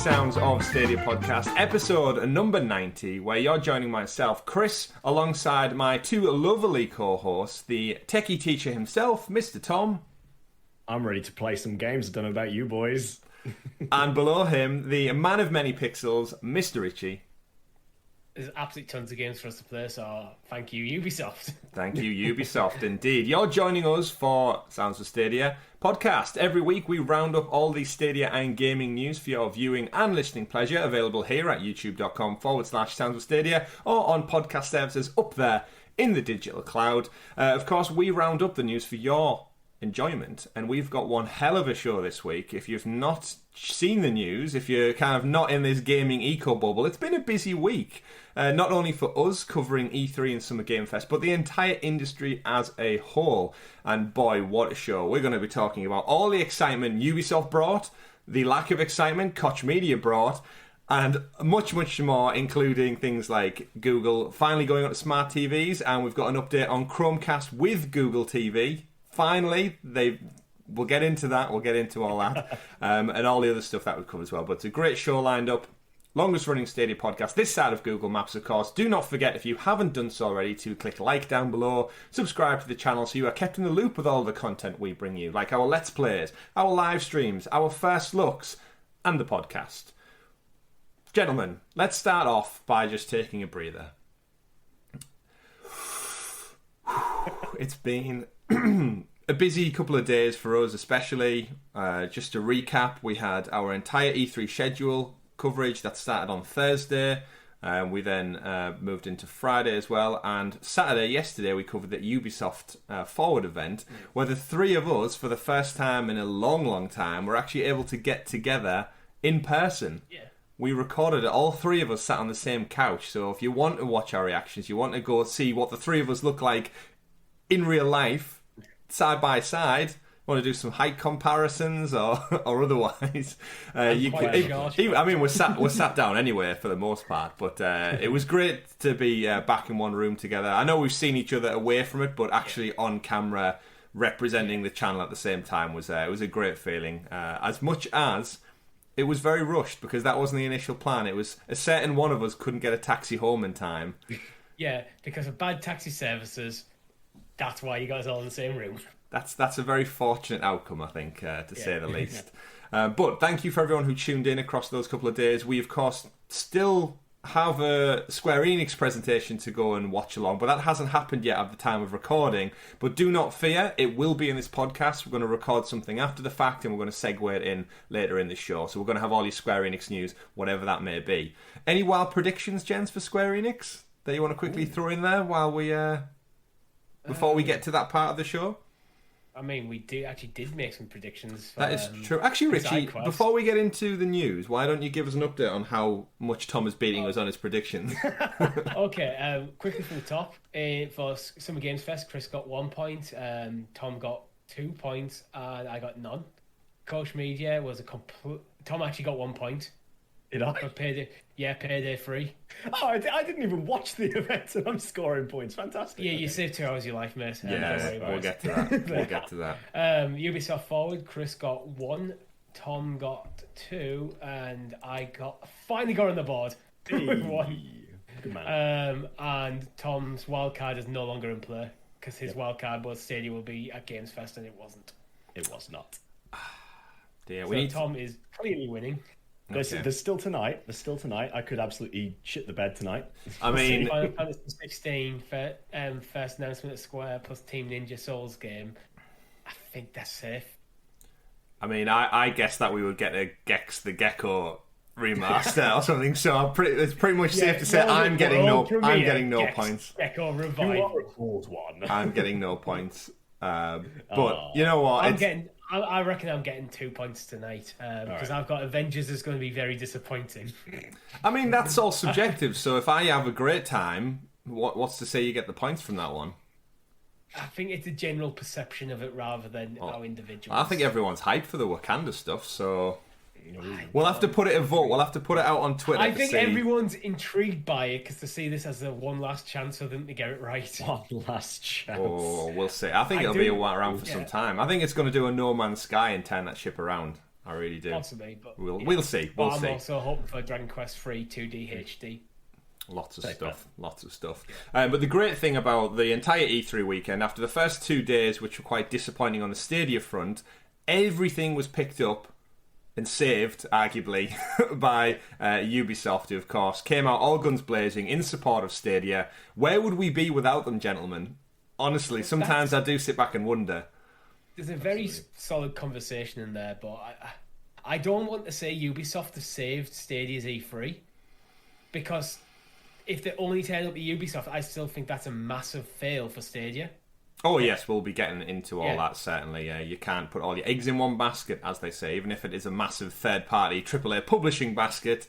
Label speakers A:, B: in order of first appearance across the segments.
A: Sounds of Stadia podcast, episode number 90, where you're joining myself, Chris, alongside my two lovely co-hosts, the techie teacher himself, Mr. Tom.
B: I'm ready to play some games. I don't know about you boys.
A: And below him, the man of many pixels, Mr. Richie.
C: There's absolutely tons of games for us to play, so thank you, Ubisoft.
A: Thank you, Ubisoft, indeed. You're joining us for Sounds of Stadia podcast. Every week we round up all the Stadia and gaming news for your viewing and listening pleasure, available here at youtube.com/Sounds of Stadia or on podcast services up there in the digital cloud. Of course, we round up the news for your enjoyment, and we've got one hell of a show this week. If you've not seen the news, if you're kind of not in this gaming eco bubble, it's been a busy week. Not only for us covering E3 and Summer Game Fest, but the entire industry as a whole. And boy, what a show. We're going to be talking about all the excitement Ubisoft brought, the lack of excitement Koch Media brought, and much, much more, including things like Google finally going on to smart TVs, and we've got an update on Chromecast with Google TV. Finally, we'll get into that, we'll get into all that, and all the other stuff that would cover as well. But it's a great show lined up. Longest running Stadia podcast this side of Google Maps, of course. Do not forget, if you haven't done so already, to click like down below, subscribe to the channel so you are kept in the loop with all the content we bring you, like our Let's Plays, our live streams, our first looks, and the podcast. Gentlemen, let's start off by just taking a breather. It's been a busy couple of days for us, especially. Just to recap, we had our entire E3 schedule coverage that started on Thursday. We then moved into Friday as well, and Saturday, yesterday, we covered the Ubisoft Forward event, where the three of us, for the first time in a long, long time, were actually able to get together in person.
C: Yeah.
A: We recorded it. All three of us sat on the same couch, so if you want to watch our reactions, you want to go see what the three of us look like in real life, side by side, want to do some height comparisons or otherwise, you can. I mean, we're sat down anyway for the most part, but it was great to be back in one room together. I know we've seen each other away from it, but actually on camera, representing the channel at the same time was it was a great feeling. As much as it was very rushed, because that wasn't the initial plan. It was a certain one of us couldn't get a taxi home in time.
C: Yeah, because of bad taxi services. That's why you guys are all in the same room.
A: That's a very fortunate outcome, I think, to say the least. But thank you for everyone who tuned in across those couple of days. We, of course, still have a Square Enix presentation to go and watch along, but that hasn't happened yet at the time of recording. But do not fear, it will be in this podcast. We're going to record something after the fact, and we're going to segue it in later in the show. So we're going to have all your Square Enix news, whatever that may be. Any wild predictions, gents, for Square Enix that you want to quickly throw in there while we... before we get to that part of the show?
C: I mean, we did make some predictions.
A: That is true. Actually, Richie, before we get into the news, why don't you give us an update on how much Tom is beating us on his predictions?
C: Okay, quickly from the top. For Summer Games Fest, Chris got 1 point, Tom got 2 points, and I got none. Koch Media was Tom actually got 1 point.
B: Did I?
C: Payday 3.
B: Oh, I didn't even watch the event, and I'm scoring points. Fantastic.
C: Yeah, you saved 2 hours of your life, mate.
A: Yeah, we'll get to that. We'll get to that.
C: Ubisoft Forward, Chris got 1, Tom got 2, and I finally got on the board with 1.
B: Good man.
C: And Tom's wildcard is no longer in play, because his wildcard was Stadia will be at Games Fest, and it wasn't.
B: It was not.
A: Dear,
C: Tom is clearly winning.
A: Okay.
B: There's still tonight. I could absolutely shit the bed tonight.
A: I mean,
C: Final Fantasy 16 first announcement at Square plus Team Ninja Souls game. I think that's safe.
A: I mean, I guess that we would get a Gex the Gecko remaster or something. So it's pretty much safe to say I'm getting no points.
C: Gecko
B: You
C: Revival.
B: are a called one.
A: I'm getting no points. But you know what?
C: I reckon I'm getting 2 points tonight because I've got Avengers is going to be very disappointing.
A: I mean, that's all subjective. So if I have a great time, what's to say you get the points from that one?
C: I think it's a general perception of it rather than our individuals.
A: I think everyone's hyped for the Wakanda stuff, so we'll have to put it a vote. We'll have to put it out on Twitter.
C: I think everyone's intrigued by it because to see this as a one last chance for them to get it right.
B: One last chance.
A: Oh, we'll see. I think it'll be around for some time. I think it's going to do a No Man's Sky and turn that ship around. I really do.
C: Possibly, but
A: we'll see. We'll
C: I'm
A: see.
C: also hoping for Dragon Quest 3 2D HD.
A: Lots of stuff. But the great thing about the entire E3 weekend, after the first 2 days, which were quite disappointing on the Stadia front, everything was picked up and saved, arguably, by Ubisoft, who, of course, came out all guns blazing in support of Stadia. Where would we be without them, gentlemen? Honestly, sometimes I do sit back and wonder.
C: There's a very solid conversation in there, but I don't want to say Ubisoft has saved Stadia's E3, because if they only turn up at Ubisoft, I still think that's a massive fail for Stadia.
A: Oh, yes, we'll be getting into all that, certainly. You can't put all your eggs in one basket, as they say. Even if it is a massive third-party AAA publishing basket,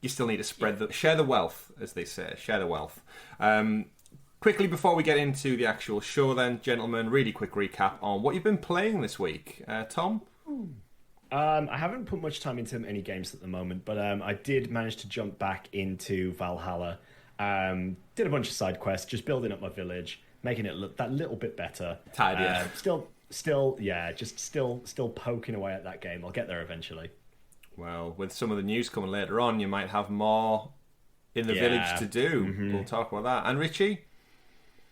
A: you still need to share the wealth, as they say. Share the wealth. Quickly, before we get into the actual show then, gentlemen, really quick recap on what you've been playing this week. Tom?
B: I haven't put much time into any games at the moment, but I did manage to jump back into Valhalla. Did a bunch of side quests, just building up my village, making it look that little bit better.
A: Tidier.
B: Still poking away at that game. I'll get there eventually.
A: Well, with some of the news coming later on, you might have more in the village to do. Mm-hmm. We'll talk about that. And Richie?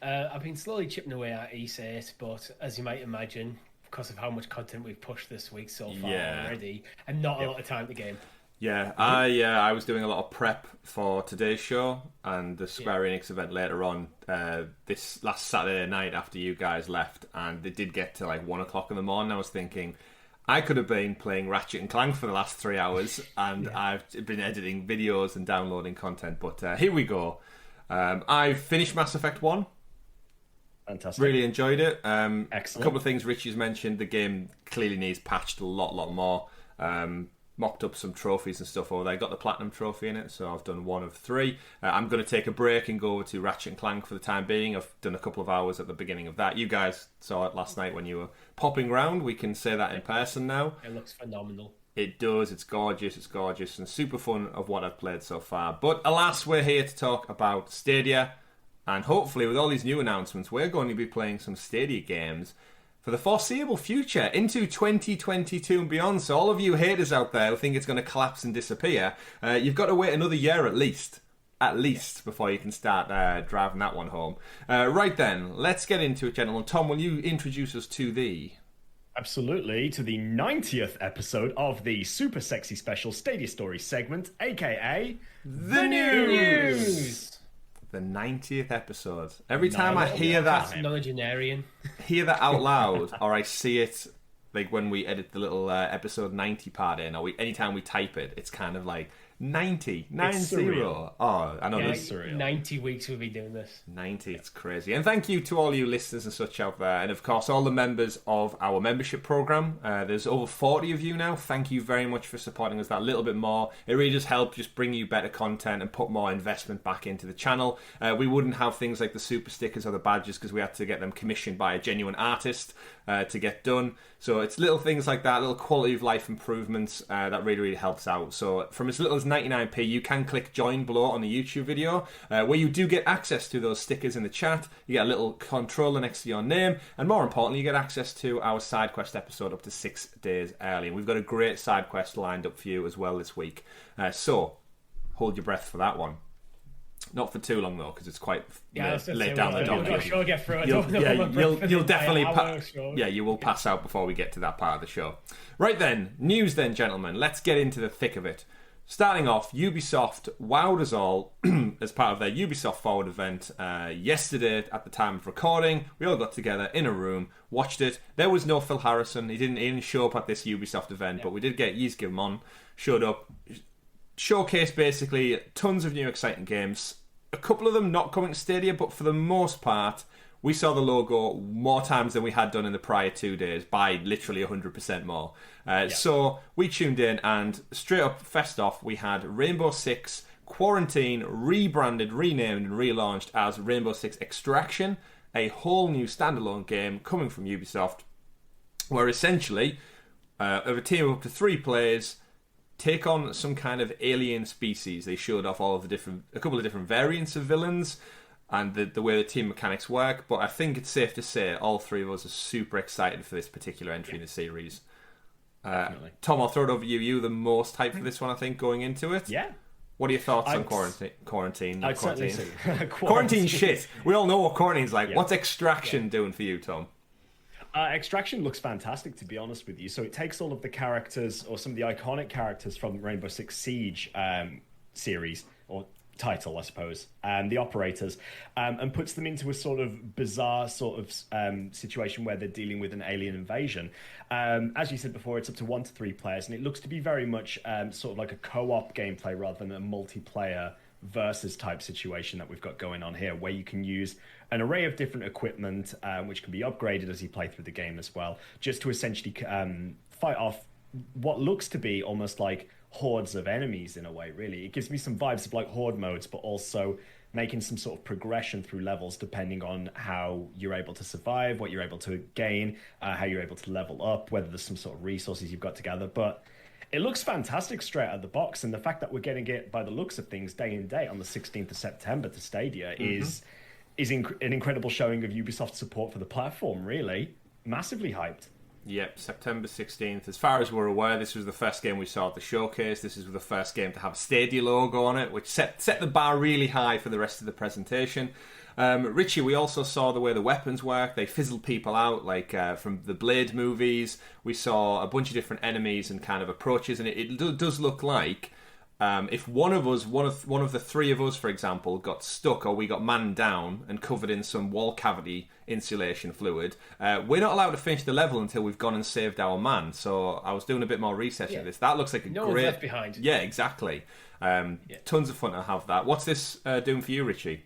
C: I've been slowly chipping away at East 8, but as you might imagine, because of how much content we've pushed this week so far already, and not a lot of time to game.
A: Yeah, I was doing a lot of prep for today's show and the Square Enix event later on this last Saturday night after you guys left, and it did get to like 1 o'clock in the morning. I was thinking, I could have been playing Ratchet and Clank for the last 3 hours, and I've been editing videos and downloading content, but here we go. I've finished Mass Effect 1.
B: Fantastic.
A: Really enjoyed it.
B: Excellent.
A: A couple of things Richie's mentioned. The game clearly needs patched a lot more. Mocked up some trophies and stuff over there. Got the Platinum Trophy in it, so I've done 1 of 3. I'm going to take a break and go over to Ratchet and Clank for the time being. I've done a couple of hours at the beginning of that. You guys saw it last night when you were popping round. We can say that in person now.
C: It looks phenomenal.
A: It does. It's gorgeous, and super fun of what I've played so far. But alas, we're here to talk about Stadia. And hopefully, with all these new announcements, we're going to be playing some Stadia games for the foreseeable future, into 2022 and beyond. So all of you haters out there who think it's going to collapse and disappear, you've got to wait another year at least, before you can start driving that one home. Right then, let's get into it, gentlemen. Tom, will you introduce us to the...
B: Absolutely, to the 90th episode of the Super Sexy Special Stadia Story segment, aka
A: The News! The 90th episode. Every time I hear that,
C: nonagenarian,
A: hear that out loud, or I see it, like when we edit the little episode 90 part in, or anytime we type it, it's kind of like 90. Oh, I know
C: this. 90 weeks we'll be doing this.
A: 90, it's crazy. And thank you to all you listeners and such out there, and of course all the members of our membership program. There's over 40 of you now. Thank you very much for supporting us that little bit more. It really does help just bring you better content and put more investment back into the channel. We wouldn't have things like the super stickers or the badges because we had to get them commissioned by a genuine artist to get done. So it's little things like that, little quality of life improvements that really helps out. So from as little as 99p, you can click join below on the YouTube video, where you do get access to those stickers in the chat. You get a little controller next to your name, and more importantly, you get access to our SideQuest episode up to 6 days early. And we've got a great SideQuest lined up for you as well this week. So hold your breath for that one. Not for too long though, because it's quite late down the donkey. You'll definitely you will pass out before we get to that part of the show. Right then, news then, gentlemen. Let's get into the thick of it. Starting off, Ubisoft wowed us all as part of their Ubisoft Forward event yesterday at the time of recording. We all got together in a room, watched it. There was no Phil Harrison. He didn't show up at this Ubisoft event, but we did get Yizgimon showed up. Showcase basically tons of new exciting games. A couple of them not coming to Stadia, but for the most part, we saw the logo more times than we had done in the prior 2 days, by literally 100% more. So we tuned in, and straight up, fest off, we had Rainbow Six Quarantine rebranded, renamed, and relaunched as Rainbow Six Extraction, a whole new standalone game coming from Ubisoft, where essentially, of a team of up to 3 players, take on some kind of alien species. They showed off a couple of different variants of villains and the way the team mechanics work, but I think it's safe to say all 3 of us are super excited for this particular entry in the series.
B: Definitely.
A: Tom, I'll throw it over to you. You the most hyped for this one, I think, going into it.
B: Yeah.
A: What are your thoughts on quarantine?
B: I'd certainly say
A: Quarantine shit. We all know what quarantine's like.
B: Yeah.
A: What's Extraction doing for you, Tom?
B: Extraction looks fantastic, to be honest with you. So it takes all of the characters, or some of the iconic characters from Rainbow Six Siege series, or title, I suppose, the operators, and puts them into a sort of bizarre sort of situation where they're dealing with an alien invasion. As you said before, it's up to 1 to 3 players, and it looks to be very much sort of like a co-op gameplay rather than a multiplayer versus type situation that we've got going on here, where you can use an array of different equipment, which can be upgraded as you play through the game as well, just to essentially fight off what looks to be almost like hordes of enemies in a way. Really, it gives me some vibes of like horde modes, but also making some sort of progression through levels depending on how you're able to survive, what you're able to gain, how you're able to level up, whether there's some sort of resources you've got to gather. But it looks fantastic straight out of the box, and the fact that we're getting it by the looks of things day and date on the 16th of September to Stadia is an incredible showing of Ubisoft's support for the platform. Really, massively hyped.
A: Yep, September 16th. As far as we're aware, this was the first game we saw at the showcase. This is the first game to have a Stadia logo on it, which set the bar really high for the rest of the presentation. Richie, we also saw the way the weapons work. They fizzled people out, like from the Blade movies. We saw a bunch of different enemies and kind of approaches, and it does look like if one of the 3 of us, for example, got stuck or we got manned down and covered in some wall cavity insulation fluid, we're not allowed to finish the level until we've gone and saved our man. So I was doing a bit more research on this. That looks like
C: no one's left behind.
A: Yeah, exactly. Tons of fun to have that. What's this doing for you, Richie?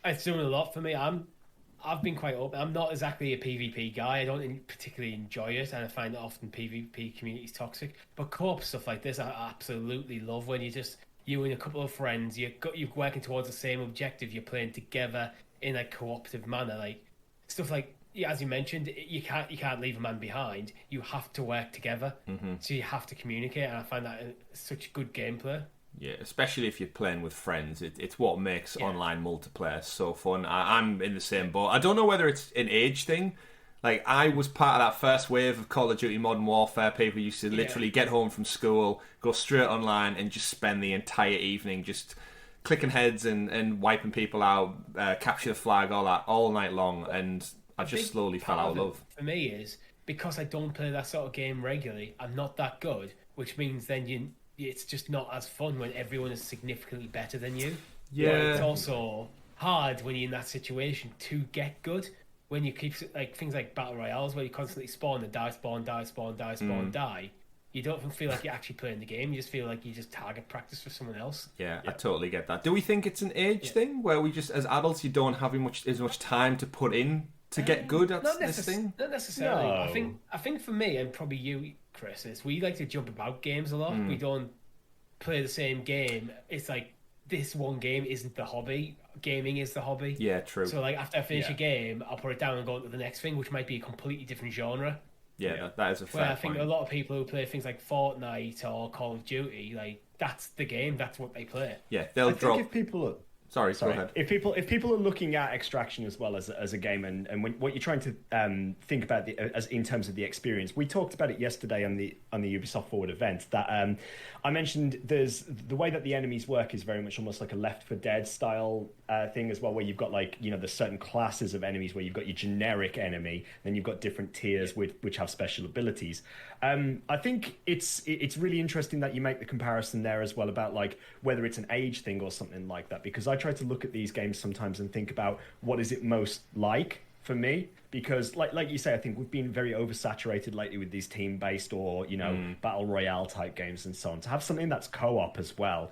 C: It's doing a lot for me. I've been quite open. I'm not exactly a PvP guy. I don't particularly enjoy it, and I find that often PvP community is toxic. But co-op stuff like this, I absolutely love. When you and a couple of friends, you're working towards the same objective. You're playing together in a cooperative manner, like stuff like, as you mentioned, you can't leave a man behind. You have to work together, so you have to communicate, and I find that such good gameplay.
A: Yeah, especially if you're playing with friends. It's what makes online multiplayer so fun. I'm in the same boat. I don't know whether it's an age thing. Like, I was part of that first wave of Call of Duty Modern Warfare. People used to literally get home from school, go straight online, and just spend the entire evening just clicking heads and wiping people out, capture the flag, all that, all night long. And I just slowly fell out of love.
C: For me is, because I don't play that sort of game regularly, I'm not that good, which means then it's just not as fun when everyone is significantly better than you.
A: Yeah.
C: But it's also hard when you're in that situation to get good. When you keep, like, things like battle royales where you constantly spawn and die, die. You don't feel like you're actually playing the game. You just feel like you just target practice for someone else.
A: Yeah, I totally get that. Do we think it's an age thing where we just, as adults, you don't have as much time to put in to get good at this thing?
C: Not necessarily.
B: No.
C: I think for me, and probably you, Chris, is we like to jump about games a lot. We don't play the same game. It's like, this one game isn't the hobby. Gaming is the hobby.
A: Yeah, true.
C: So, like, after I finish a game, I'll put it down and go on to the next thing, which might be a completely different genre.
A: Yeah, that is a fair
C: Where I think
A: point.
C: a lot of people who play things like Fortnite or Call of Duty, like, that's the game. That's what they play.
A: Yeah, they'll drop.
B: If people are...
A: Sorry, go ahead.
B: If people are looking at Extraction as well as a game, and what you're trying to think about as in terms of the experience, we talked about it yesterday on the Ubisoft Forward event. That I mentioned, there's the way that the enemies work is very much almost like a Left 4 Dead style thing as well, where you've got, like, there's certain classes of enemies where you've got your generic enemy, then you've got different tiers which have special abilities. I think it's really interesting that you make the comparison there as well about, like, whether it's an age thing or something like that, because I try to look at these games sometimes and think about what is it most like for me, because like you say, I think we've been very oversaturated lately with these team-based or battle royale type games and so on. To have something that's co-op as well,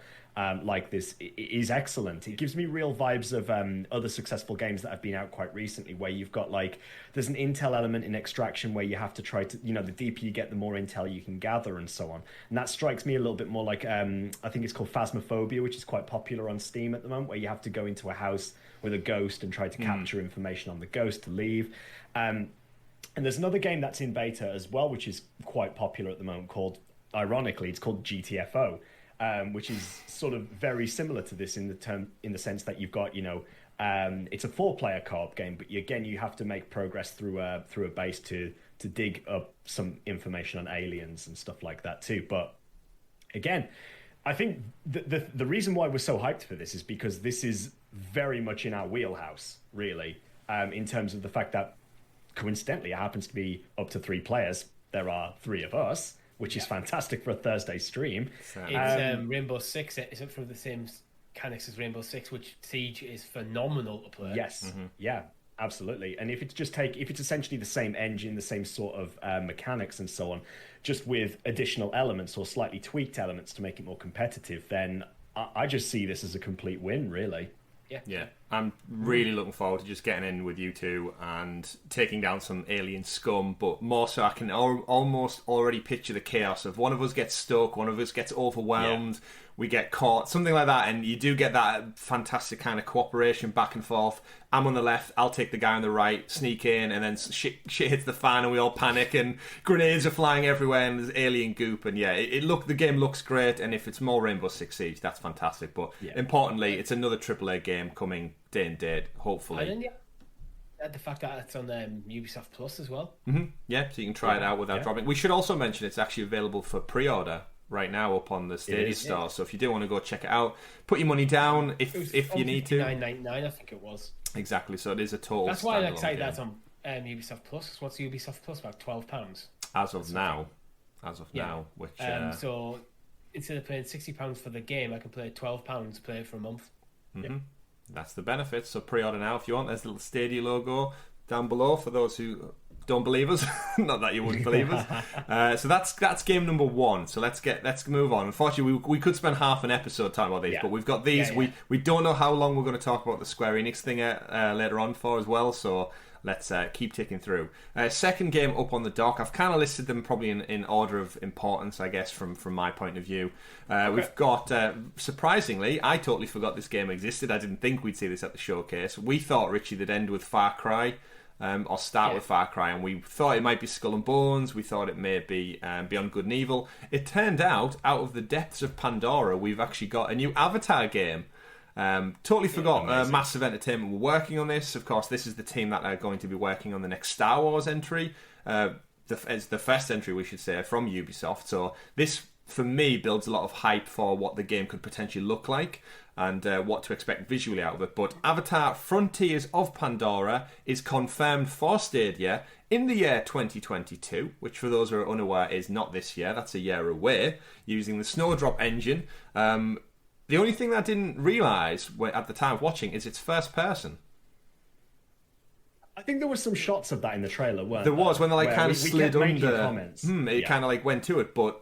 B: like this, is excellent. It gives me real vibes of other successful games that have been out quite recently, where you've got, like, there's an intel element in Extraction where you have to try to, the deeper you get, the more intel you can gather and so on. And that strikes me a little bit more like, I think it's called Phasmophobia, which is quite popular on Steam at the moment, where you have to go into a house with a ghost and try to capture information on the ghost to leave. And there's another game that's in beta as well, which is quite popular at the moment, ironically, it's called GTFO. which is sort of very similar to this in the sense that you've got, it's a 4-player co-op game, but again, you have to make progress through a base to dig up some information on aliens and stuff like that too. But again, I think the reason why we're so hyped for this is because this is very much in our wheelhouse, really, in terms of the fact that coincidentally it happens to be up to 3 players. There are 3 of us, which is fantastic for a Thursday stream.
C: It's Rainbow Six. It's up for the same mechanics as Rainbow Six, which Siege is phenomenal to play.
B: Yes, yeah, absolutely. And if it's essentially the same engine, the same sort of mechanics and so on, just with additional elements or slightly tweaked elements to make it more competitive, then I just see this as a complete win, really.
A: Yeah, I'm really looking forward to just getting in with you two and taking down some alien scum, but more so I can almost already picture the chaos of one of us gets stuck, one of us gets overwhelmed, we get caught, something like that, and you do get that fantastic kind of cooperation back and forth. I'm on the left, I'll take the guy on the right, sneak in, and then shit hits the fan and we all panic and grenades are flying everywhere and there's alien goop, and the game looks great, and if it's more Rainbow Six Siege, that's fantastic, but importantly, it's another AAA game coming day and date, hopefully.
C: And then the fact that it's on Ubisoft Plus as well.
A: Yeah, so you can try it out without dropping. We should also mention it's actually available for pre-order right now up on the Stadia store. So if you do want to go check it out, put your money down if you need to.
C: $9.99, I think it was.
A: Exactly. So it is a total.
C: That's why I'm excited that's on Ubisoft Plus. What's Ubisoft Plus? About £12
A: as of now. Which
C: so instead of paying £60 for the game, I can play £12, play it for a month.
A: That's the benefit. So pre-order now if you want. There's a little Stadia logo down below for those who don't believe us. Not that you wouldn't believe us. So that's game number 1. So let's move on. Unfortunately, we could spend half an episode talking about these, but we've got these. We don't know how long we're going to talk about the Square Enix thing later on for as well. So let's keep ticking through. Second game up on the dock. I've kind of listed them probably in order of importance, I guess, from my point of view. We've got, surprisingly, I totally forgot this game existed. I didn't think we'd see this at the showcase. We thought, Richie, they'd end with Far Cry. Or start with Far Cry, and we thought it might be Skull and Bones, we thought it may be Beyond Good and Evil. It turned out of the depths of Pandora, we've actually got a new Avatar game. Totally forgot Massive Entertainment were working on this. Of course, this is the team that are going to be working on the next Star Wars entry. It's the first entry, we should say, from Ubisoft. So this, for me, builds a lot of hype for what the game could potentially look like and what to expect visually out of it. But Avatar Frontiers of Pandora is confirmed for Stadia in the year 2022, which for those who are unaware is not this year, that's a year away, using the Snowdrop engine. The only thing that I didn't realise at the time of watching is it's first person.
B: I think there were some shots of that in the trailer, weren't
A: there? There was, when they kind of slid under.
B: Comments.
A: It kind of went to it, but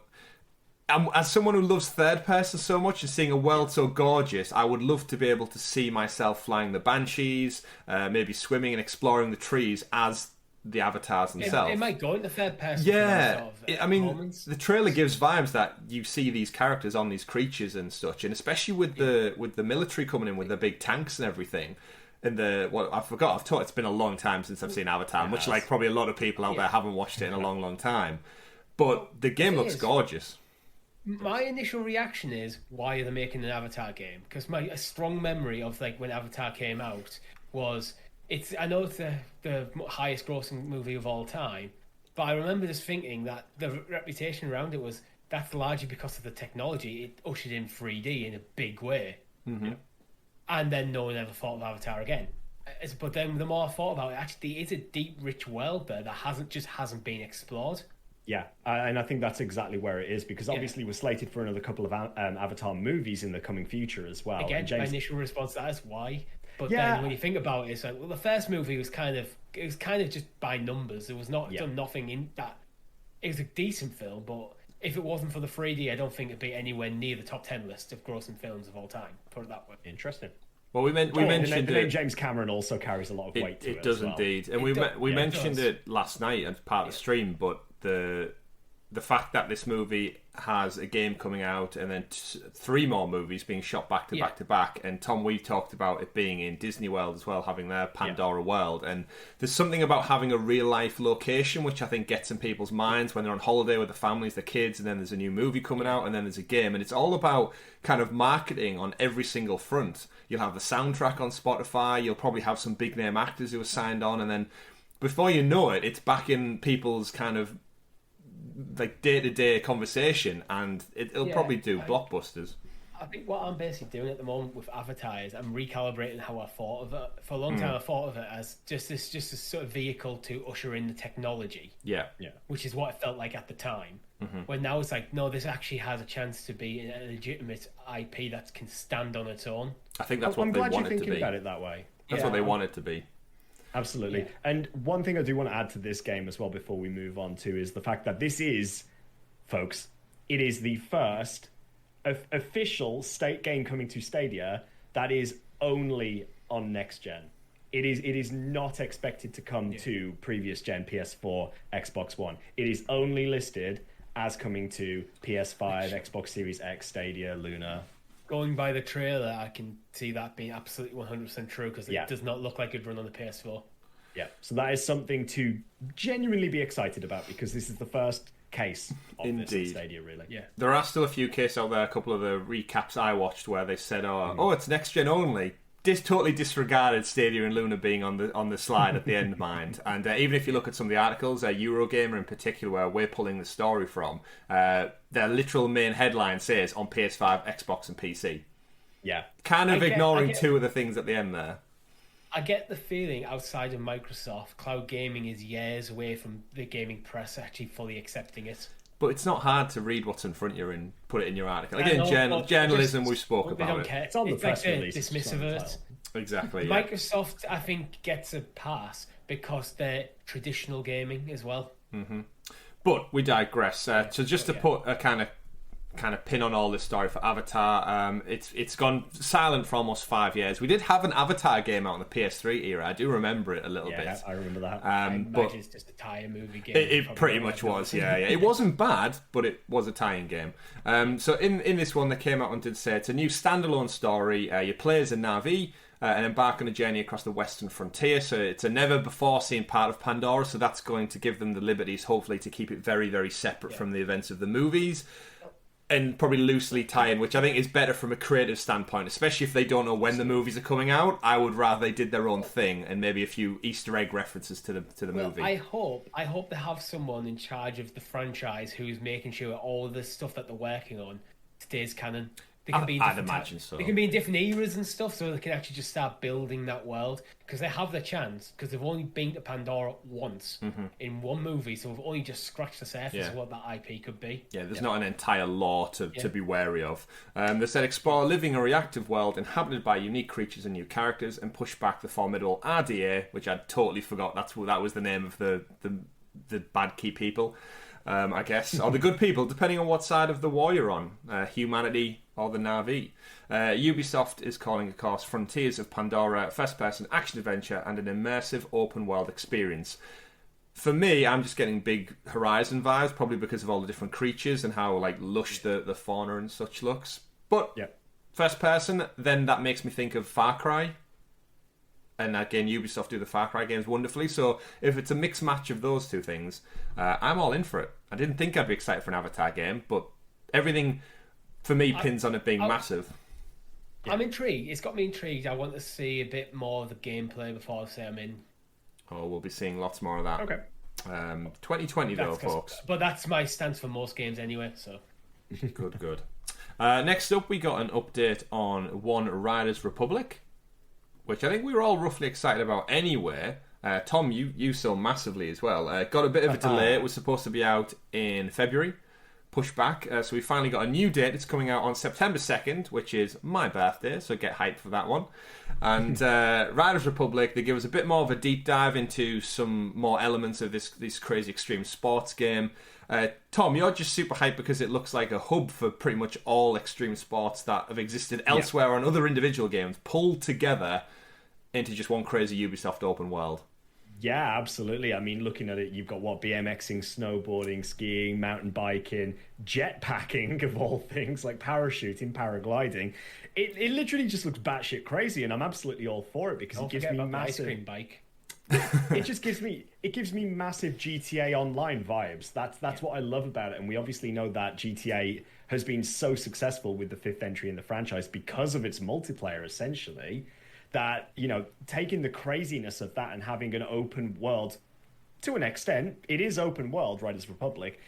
A: as someone who loves third person so much and seeing a world so gorgeous, I would love to be able to see myself flying the Banshees, maybe swimming and exploring the trees as the avatars themselves.
C: It might go into third person.
A: The trailer gives vibes that you see these characters on these creatures and such, and especially with the military coming in with the big tanks and everything. And it's been a long time since I've seen Avatar, much like probably a lot of people out there haven't watched it in a long, long time. But the game looks gorgeous.
C: My initial reaction is, why are they making an Avatar game? Because a strong memory of when Avatar came out was, I know it's the highest grossing movie of all time, but I remember just thinking that the reputation around it was, that's largely because of the technology. It ushered in 3D in a big way.
A: Mm-hmm.
C: And then no one ever thought of Avatar again. But then the more I thought about it, actually it's a deep, rich world there that hasn't been explored.
B: Yeah, and I think that's exactly where it is, because obviously we're slated for another couple of Avatar movies in the coming future as well.
C: Again, my initial response to that is why. But then when you think about it, it's like, well, the first movie was kind of just by numbers. It was done nothing in that. It was a decent film, but if it wasn't for the 3D, I don't think it'd be anywhere near the top 10 list of grossing films of all time. Put it that way.
B: Interesting.
A: Well, we mentioned
B: the name James Cameron also carries a lot of weight to it.
A: It does indeed, and we mentioned it last night as part of the stream. But the fact that this movie has a game coming out and then 3 more movies being shot back to back to back, and Tom, we talked about it being in Disney World as well, having their Pandora world, and there's something about having a real life location which I think gets in people's minds when they're on holiday with the families, the kids, and then there's a new movie coming out, and then there's a game, and it's all about kind of marketing on every single front. You'll have the soundtrack on Spotify, you'll probably have some big name actors who are signed on, and then before you know it, it's back in people's kind of like day-to-day conversation, and it'll probably do blockbusters.
C: I think what I'm basically doing at the moment with Avatar is I'm recalibrating how I thought of it. For a long time I thought of it as just a sort of vehicle to usher in the technology.
A: Yeah.
C: Which is what it felt like at the time. When now it's like, no, this actually has a chance to be a legitimate IP that can stand on its own.
A: I think that's what they want it to be.
B: I'm glad you're thinking about it that way.
A: That's what they want it to be.
B: Absolutely. Yeah. And one thing I do want to add to this game as well before we move on to is the fact that this is, folks, it is the first official state game coming to Stadia that is only on next gen. It is not expected to come to previous gen PS4, Xbox One. It is only listed as coming to PS5, Xbox Series X, Stadia, Luna.
C: Going by the trailer, I can see that being absolutely 100% true, because it does not look like it'd run on the PS4.
B: Yeah, so that is something to genuinely be excited about, because this is the first case of this on Stadia, really. Yeah,
A: there are still a few cases out there. A couple of the recaps I watched where they said, "Oh, it's next gen only." Totally disregarded Stadia and Luna being on the slide at the end, mind. And even if you look at some of the articles, Eurogamer in particular, where we're pulling the story from, their literal main headline says on PS5, Xbox, and PC.
B: Yeah,
A: kind of ignoring 2 of the things at the end there.
C: I get the feeling outside of Microsoft, cloud gaming is years away from the gaming press actually fully accepting it.
A: But it's not hard to read what's in front of you and put it in your article. Again, journalism, we spoke about
C: don't care.
B: It's on the press
C: like
B: release.
C: Dismissive of it.
A: Exactly.
C: Microsoft, I think, gets a pass because they're traditional gaming as well.
A: But we digress. So just to put a kind of pin on all this story for Avatar, it's gone silent for almost 5 years. We did have an Avatar game out on the PS3 era. I do remember it a little bit.
B: Yeah, I remember that.
C: I imagine it's just a tie-in movie game.
A: It pretty much was, yeah. It wasn't bad, but it was a tie-in game. So in this one, they came out and did say it's a new standalone story. You play as a Na'vi and embark on a journey across the western frontier. So it's a never-before-seen part of Pandora, so that's going to give them the liberties, hopefully, to keep it very, very separate from the events of the movies. And probably loosely tie in, which I think is better from a creative standpoint, especially if they don't know when the movies are coming out. I would rather they did their own thing and maybe a few Easter egg references to the movie.
C: I hope they have someone in charge of the franchise who's making sure all the stuff that they're working on stays canon. They can be
A: I'd imagine so.
C: They can be in different eras and stuff, so they can actually just start building that world, because they have the chance, because they've only been to Pandora once in one movie, so we've only just scratched the surface of what that IP could be.
A: Yeah, there's not an entire lore to be wary of. They said explore a living or reactive world inhabited by unique creatures and new characters, and push back the formidable RDA, which I'd totally forgot. That was the name of the bad key people. I guess, or the good people, depending on what side of the war you're on, humanity or the Na'vi. Ubisoft is calling, of course, Frontiers of Pandora a first-person action-adventure and an immersive open-world experience. For me, I'm just getting big Horizon vibes, probably because of all the different creatures and how lush the fauna and such looks. But first-person, then that makes me think of Far Cry. And again, Ubisoft do the Far Cry games wonderfully. So if it's a mixed match of those 2 things, I'm all in for it. I didn't think I'd be excited for an Avatar game, but everything for me pins on it being massive.
C: I'm intrigued. It's got me intrigued. I want to see a bit more of the gameplay before I say I'm in.
A: Oh, we'll be seeing lots more of that.
B: Okay.
A: 2020 though, folks.
C: But that's my stance for most games anyway. So
A: good. Next up, we got an update on One Riders Republic, which I think we were all roughly excited about anyway. Tom, you saw massively as well. Got a bit of a delay. It was supposed to be out in February. Pushed back. So we finally got a new date. It's coming out on September 2nd, which is my birthday, so get hyped for that one. And Riders Republic, they give us a bit more of a deep dive into some more elements of this crazy extreme sports game. Tom, you're just super hyped because it looks like a hub for pretty much all extreme sports that have existed elsewhere on other individual games, pulled together into just one crazy Ubisoft open world.
B: Yeah, absolutely. I mean, looking at it, you've got BMXing, snowboarding, skiing, mountain biking, jetpacking, of all things, like parachuting, paragliding. It literally just looks batshit crazy, and I'm absolutely all for it because
C: Don't
B: it gives
C: forget
B: me
C: about the ice
B: massive.
C: cream bike.
B: It just gives me massive GTA Online vibes. That's what I love about it, and we obviously know that GTA has been so successful with the fifth entry in the franchise because of its multiplayer, essentially. That, taking the craziness of that and having an open world, to an extent, it is open world, Riders Republic,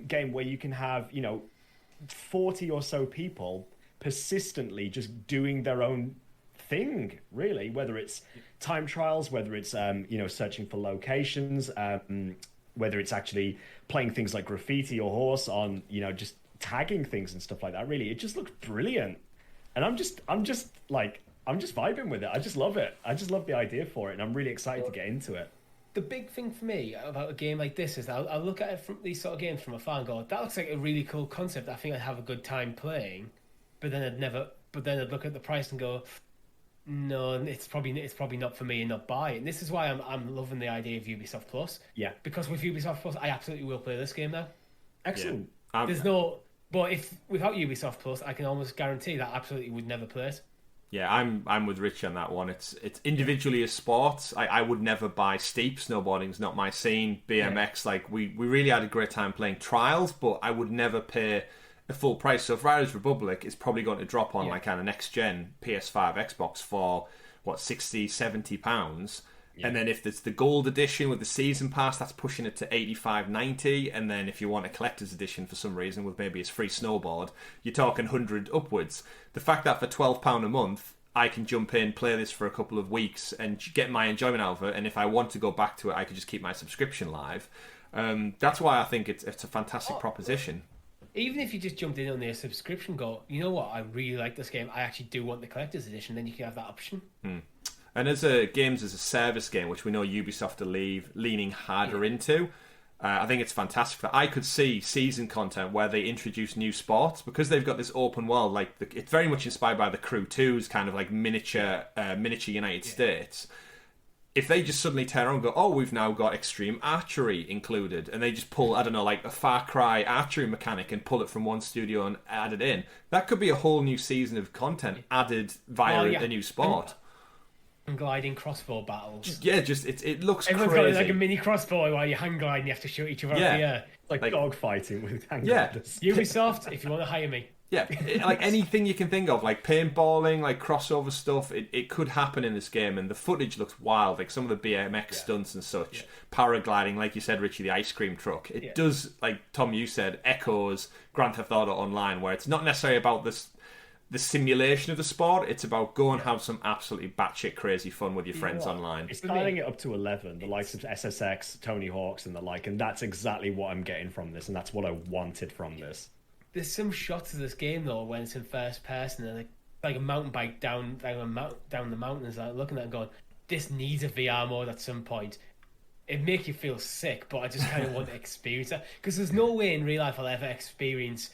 B: game where you can have, 40 or so people persistently just doing their own thing, really, whether it's time trials, whether it's, searching for locations, whether it's actually playing things like graffiti or horse on, just tagging things and stuff like that. Really, it just looks brilliant. And I'm just vibing with it. I just love it. I just love the idea for it, and I'm really excited to get into it.
C: The big thing for me about a game like this is I'll look at it from these sort of games from afar and go, that looks like a really cool concept. I think I'd have a good time playing, but then I'd look at the price and go, no, it's probably not for me and not buy it. And this is why I'm loving the idea of Ubisoft Plus.
B: Yeah.
C: Because with Ubisoft Plus, I absolutely will play this game now.
B: Excellent.
C: But if without Ubisoft Plus, I can almost guarantee that I absolutely would never play it.
A: Yeah, I'm with Rich on that one. It's individually a sport. I would never buy steep. Snowboarding's not my scene. BMX, we really had a great time playing trials, but I would never pay a full price. So if Riders Republic is probably going to drop on kind of next gen PS5, Xbox for what, 60, 70 pounds. Yeah. And then if it's the gold edition with the season pass, that's pushing it to 85, 90. And then if you want a collector's edition for some reason with maybe a free snowboard, you're talking 100 upwards. The fact that for £12 a month, I can jump in, play this for a couple of weeks and get my enjoyment out of it. And if I want to go back to it, I could just keep my subscription live. That's why I think it's a fantastic proposition.
C: Even if you just jumped in on their subscription, go, you know what, I really like this game. I actually do want the collector's edition. Then you can have that option.
A: And as a games as a service game, which we know Ubisoft are leaning harder into, I think it's fantastic. I could see season content where they introduce new sports because they've got this open world. It's very much inspired by the Crew 2's kind of like miniature United States. If they just suddenly turn around and go, oh, we've now got extreme archery included, and they just pull, I don't know, like a Far Cry archery mechanic and pull it from one studio and add it in, that could be a whole new season of content added via a new sport.
C: And gliding crossbow battles.
A: Yeah, just it looks
C: Everyone's
A: crazy.
C: got like a mini crossbow while you hang glide and you have to shoot each other out the air.
B: Like dog fighting with hang gliders.
C: Ubisoft, if you want to hire me.
A: Yeah, like anything you can think of, like paintballing, like crossover stuff, it could happen in this game, and the footage looks wild, like some of the BMX stunts and such. Paragliding, like you said, Richie, the ice cream truck. It does, like Tom, you said, echoes Grand Theft Auto Online, where it's not necessarily about the simulation of the sport, it's about go and have some absolutely batshit crazy fun with your friends online.
B: It's dialing it up to 11, the likes of SSX, Tony Hawk's and the like, and that's exactly what I'm getting from this, and that's what I wanted from this.
C: There's some shots of this game though when it's in first person and like a mountain bike down the mountains, like looking at it and going, this needs a VR mode at some point. It'd make you feel sick, but I just kind of want to experience that because there's no way in real life I'll ever experience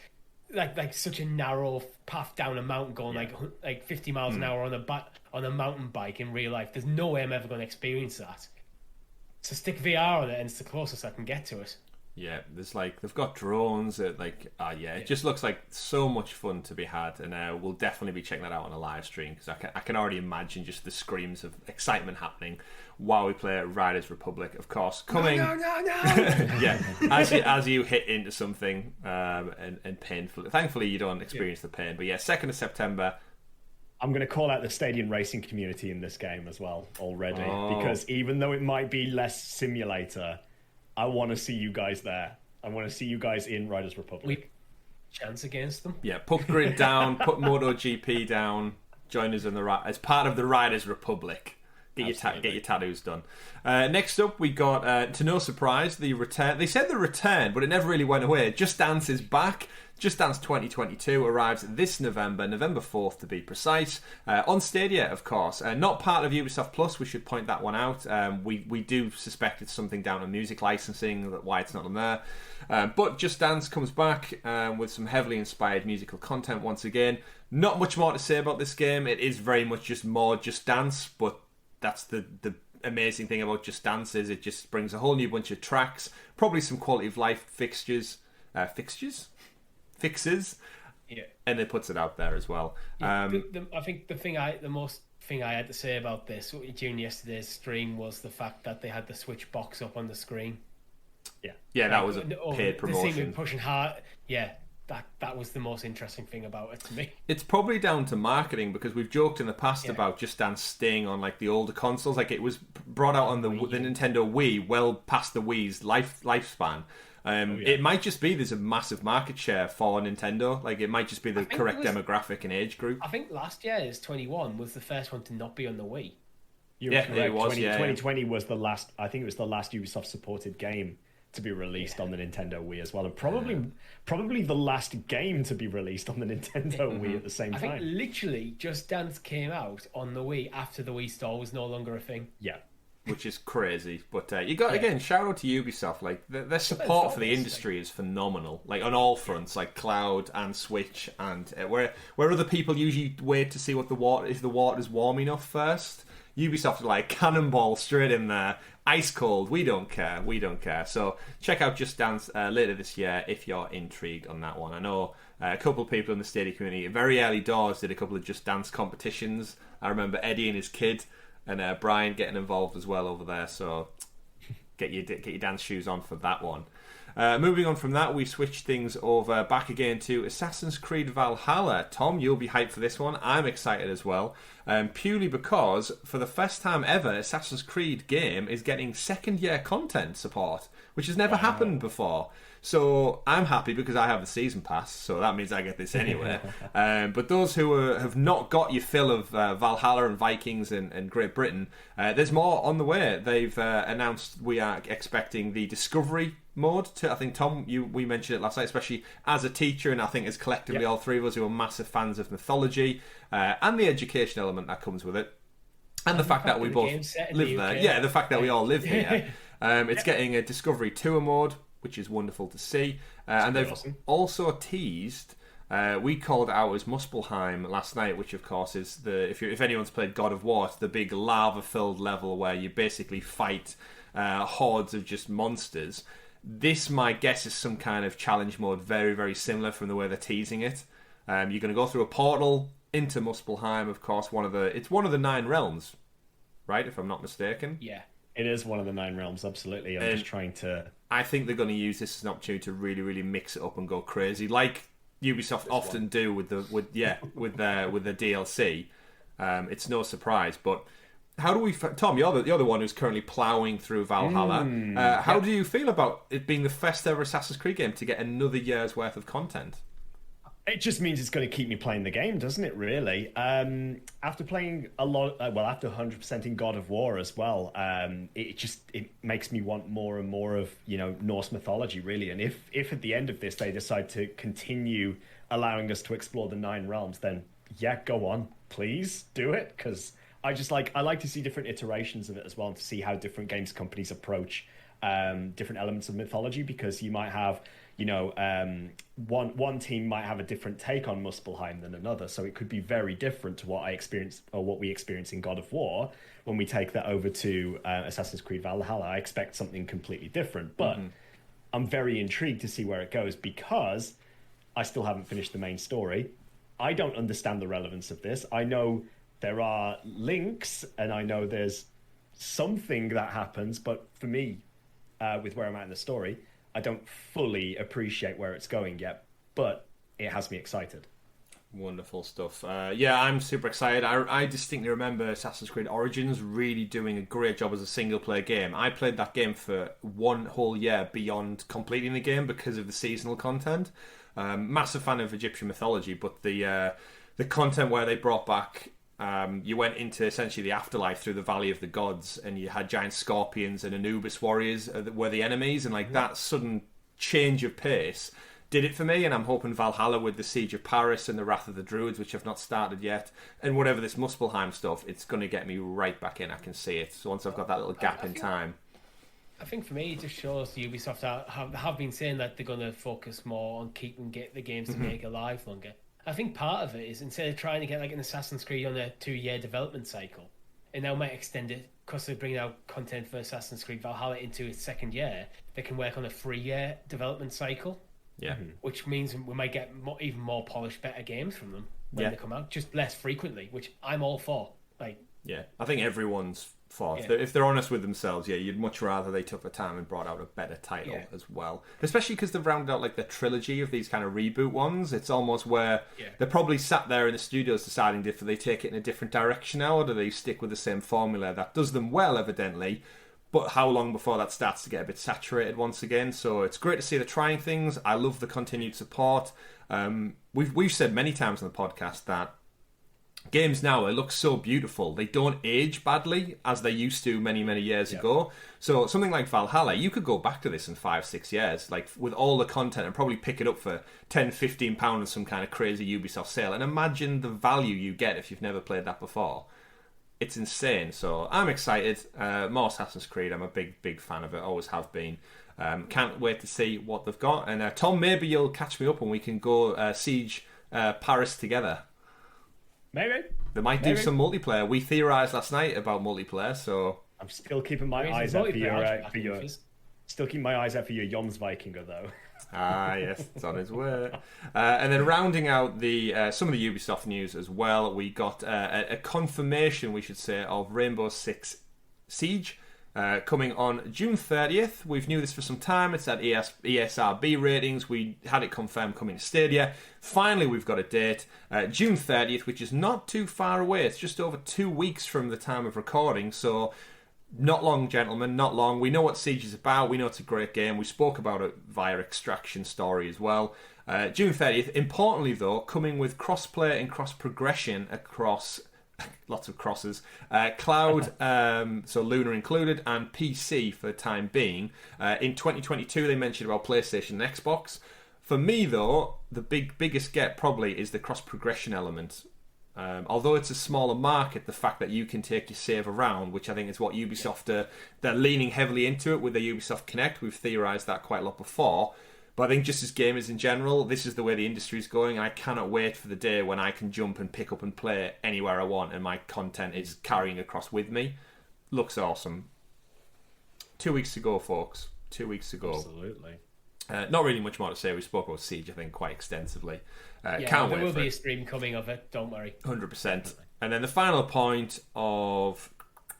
C: like such a narrow path down a mountain going like 50 miles an hour on a mountain bike in real life. There's no way I'm ever going to experience that. So stick VR on it, and it's the closest I can get to it.
A: Yeah, there's they've got drones. It just looks like so much fun to be had, and we'll definitely be checking that out on a live stream because I can already imagine just the screams of excitement happening while we play Riders Republic. Of course, coming.
C: No.
A: Yeah, as you hit into something and painfully. Thankfully, you don't experience the pain. But yeah, 2nd of September.
B: I'm going to call out the stadium racing community in this game as well already because even though it might be less simulator, I want to see you guys there. I want to see you guys in Riders Republic.
C: Chance against them.
A: Yeah, put Grid down, put MotoGP down. Join us as part of the Riders Republic. Get your tattoos done. Next up, we got, to no surprise, the return. They said the return, but it never really went away. Just Dance is back. Just Dance 2022 arrives this November 4th to be precise, on Stadia, of course. Not part of Ubisoft Plus, we should point that one out. We do suspect it's something down to music licensing, why it's not on there. But Just Dance comes back with some heavily inspired musical content once again. Not much more to say about this game. It is very much just more Just Dance, but that's the amazing thing about Just Dance is it just brings a whole new bunch of tracks, probably some quality of life fixes,
C: Yeah.
A: and it puts it out there as well.
C: I think the most thing I had to say about this during yesterday's stream was the fact that they had the Switch box up on the screen.
A: Yeah, that was a paid promotion.
C: They seem to be pushing hard. Yeah, that was the most interesting thing about it to me.
A: It's probably down to marketing, because we've joked in the past about Just Dance staying on like the older consoles. Like it was brought out on the Nintendo Wii, well past the Wii's lifespan. It might just be there's a massive market share for Nintendo. Like it might just be the correct demographic and age group.
C: I think last year's 21 was the first one to not be on the Wii.
B: You're correct. It was. 2020 was the last. I think it was the last Ubisoft supported game to be released on the Nintendo Wii as well, and probably the last game to be released on the Nintendo Wii at the same time.
C: I think literally Just Dance came out on the Wii after the Wii Store was no longer a thing.
B: Yeah.
A: Which is crazy, but you got again. Shout out to Ubisoft. Like their support for the industry is phenomenal. Like on all fronts, like cloud and Switch, and where other people usually wait to see what the water's warm enough first. Ubisoft are like cannonball straight in there, ice cold. We don't care. So check out Just Dance later this year if you're intrigued on that one. I know a couple of people in the Stadia community, very early doors, did a couple of Just Dance competitions. I remember Eddie and his kid. And Brian getting involved as well over there, so get your dance shoes on for that one. Moving on from that, we switch things over back again to Assassin's Creed Valhalla. Tom, you'll be hyped for this one. I'm excited as well, purely because for the first time ever, Assassin's Creed game is getting second-year content support, which has never happened before. So I'm happy because I have the season pass, so that means I get this anyway. But those who have not got your fill of Valhalla and Vikings and Great Britain, there's more on the way. They've announced we are expecting the Discovery mode to, I think, Tom, we mentioned it last night, especially as a teacher, and I think as collectively all three of us who are massive fans of mythology and the education element that comes with it. And the fact that we both live there. Yeah, the fact that we all live here. It's getting a Discovery Tour mode, which is wonderful to see. And they've also teased, we called it out as Muspelheim last night, which of course is if anyone's played God of War, it's the big lava-filled level where you basically fight hordes of just monsters. This, my guess, is some kind of challenge mode, very, very similar from the way they're teasing it. You're going to go through a portal into Muspelheim, of course. It's one of the 9 realms, right? If I'm not mistaken.
C: Yeah,
B: it is one of the 9 realms. Absolutely. I'm just trying to. I
A: think they're going to use this as an opportunity to really, really mix it up and go crazy, like Ubisoft often do with their DLC. It's no surprise, but. How do we, Tom? You're the other one who's currently ploughing through Valhalla. How do you feel about it being the first ever Assassin's Creed game to get another year's worth of content?
B: It just means it's going to keep me playing the game, doesn't it? Really. After playing a lot, after 100% in God of War as well, it makes me want more and more of Norse mythology, really. And if at the end of this they decide to continue allowing us to explore the 9 realms, then go on, please do it, because. I like to see different iterations of it as well, and to see how different games companies approach different elements of mythology, because you might have, one team might have a different take on Muspelheim than another, so it could be very different to what I experience or what we experience in God of War. When we take that over to Assassin's Creed Valhalla, I expect something completely different, but I'm very intrigued to see where it goes, because I still haven't finished the main story. I don't understand the relevance of this. I know there are links, and I know there's something that happens, but for me, with where I'm at in the story, I don't fully appreciate where it's going yet, but it has me excited.
A: Wonderful stuff. I'm super excited. I distinctly remember Assassin's Creed Origins really doing a great job as a single-player game. I played that game for one whole year beyond completing the game because of the seasonal content. Massive fan of Egyptian mythology, but the content where they brought back... you went into essentially the afterlife through the Valley of the Gods, and you had giant scorpions and Anubis warriors were the enemies, and that sudden change of pace did it for me. And I'm hoping Valhalla with the Siege of Paris and the Wrath of the Druids, which I've not started yet, and whatever this Muspelheim stuff, it's going to get me right back in. I can see it. So once I've got that little gap in time.
C: I think for me, it just shows Ubisoft have been saying that they're going to focus more on keeping the games to make alive longer. I think part of it is, instead of trying to get like an Assassin's Creed on a 2-year development cycle, and now might extend it because they're bringing out content for Assassin's Creed Valhalla into its second year. They can work on a 3-year development cycle.
A: Yeah.
C: Which means we might get even more polished, better games from them when they come out, just less frequently, which I'm all for. Like,
A: yeah, I think everyone's for. If they're honest with themselves, you'd much rather they took the time and brought out a better title as well. Especially because they've rounded out like the trilogy of these kind of reboot ones. It's almost where they're probably sat there in the studios deciding if they take it in a different direction now, or do they stick with the same formula that does them well, evidently. But how long before that starts to get a bit saturated once again? So it's great to see they're trying things. I love the continued support. We've said many times on the podcast that games now, they look so beautiful. They don't age badly as they used to many, many years ago. So something like Valhalla, you could go back to this in 5-6 years, like with all the content, and probably pick it up for £10-15 on some kind of crazy Ubisoft sale. And imagine the value you get if you've never played that before. It's insane. So I'm excited. More Assassin's Creed. I'm a big fan of it. Always have been. Can't wait to see what they've got. And Tom, maybe you'll catch me up and we can go siege Paris together.
B: Maybe.
A: They might do some multiplayer. We theorised last night about multiplayer, so...
B: I'm still keeping my eyes out for your... Still keeping my eyes out for your Jomsvikinger, though.
A: Yes, it's on its way. And then rounding out the some of the Ubisoft news as well, we got a confirmation, we should say, of Rainbow Six Siege coming on June 30th. We've knew this for some time. It's at ESRB ratings. We had it confirmed coming to Stadia. Finally, we've got a date, June 30th, which is not too far away. It's just over 2 weeks from the time of recording, so... Not long, gentlemen, not long. We know what Siege is about. We know it's a great game. We spoke about it via Extraction Story as well. June 30th. Importantly, though, coming with cross-play and cross-progression across... lots of crosses. Cloud, so Lunar included, and PC for the time being. In 2022, they mentioned about PlayStation and Xbox. For me, though, the biggest get probably is the cross-progression element. Although it's a smaller market, the fact that you can take your save around, which I think is what Ubisoft they're leaning heavily into it with the Ubisoft Connect. We've theorised that quite a lot before. But I think just as gamers in general, this is the way the industry is going, and I cannot wait for the day when I can jump and pick up and play anywhere I want and my content is carrying across with me. Looks awesome. 2 weeks to go, folks. 2 weeks to go.
B: Absolutely.
A: Not really much more to say. We spoke about Siege, I think, quite extensively.
C: Can't wait. There will be a stream coming of it. Don't worry.
A: 100%. And then the final point of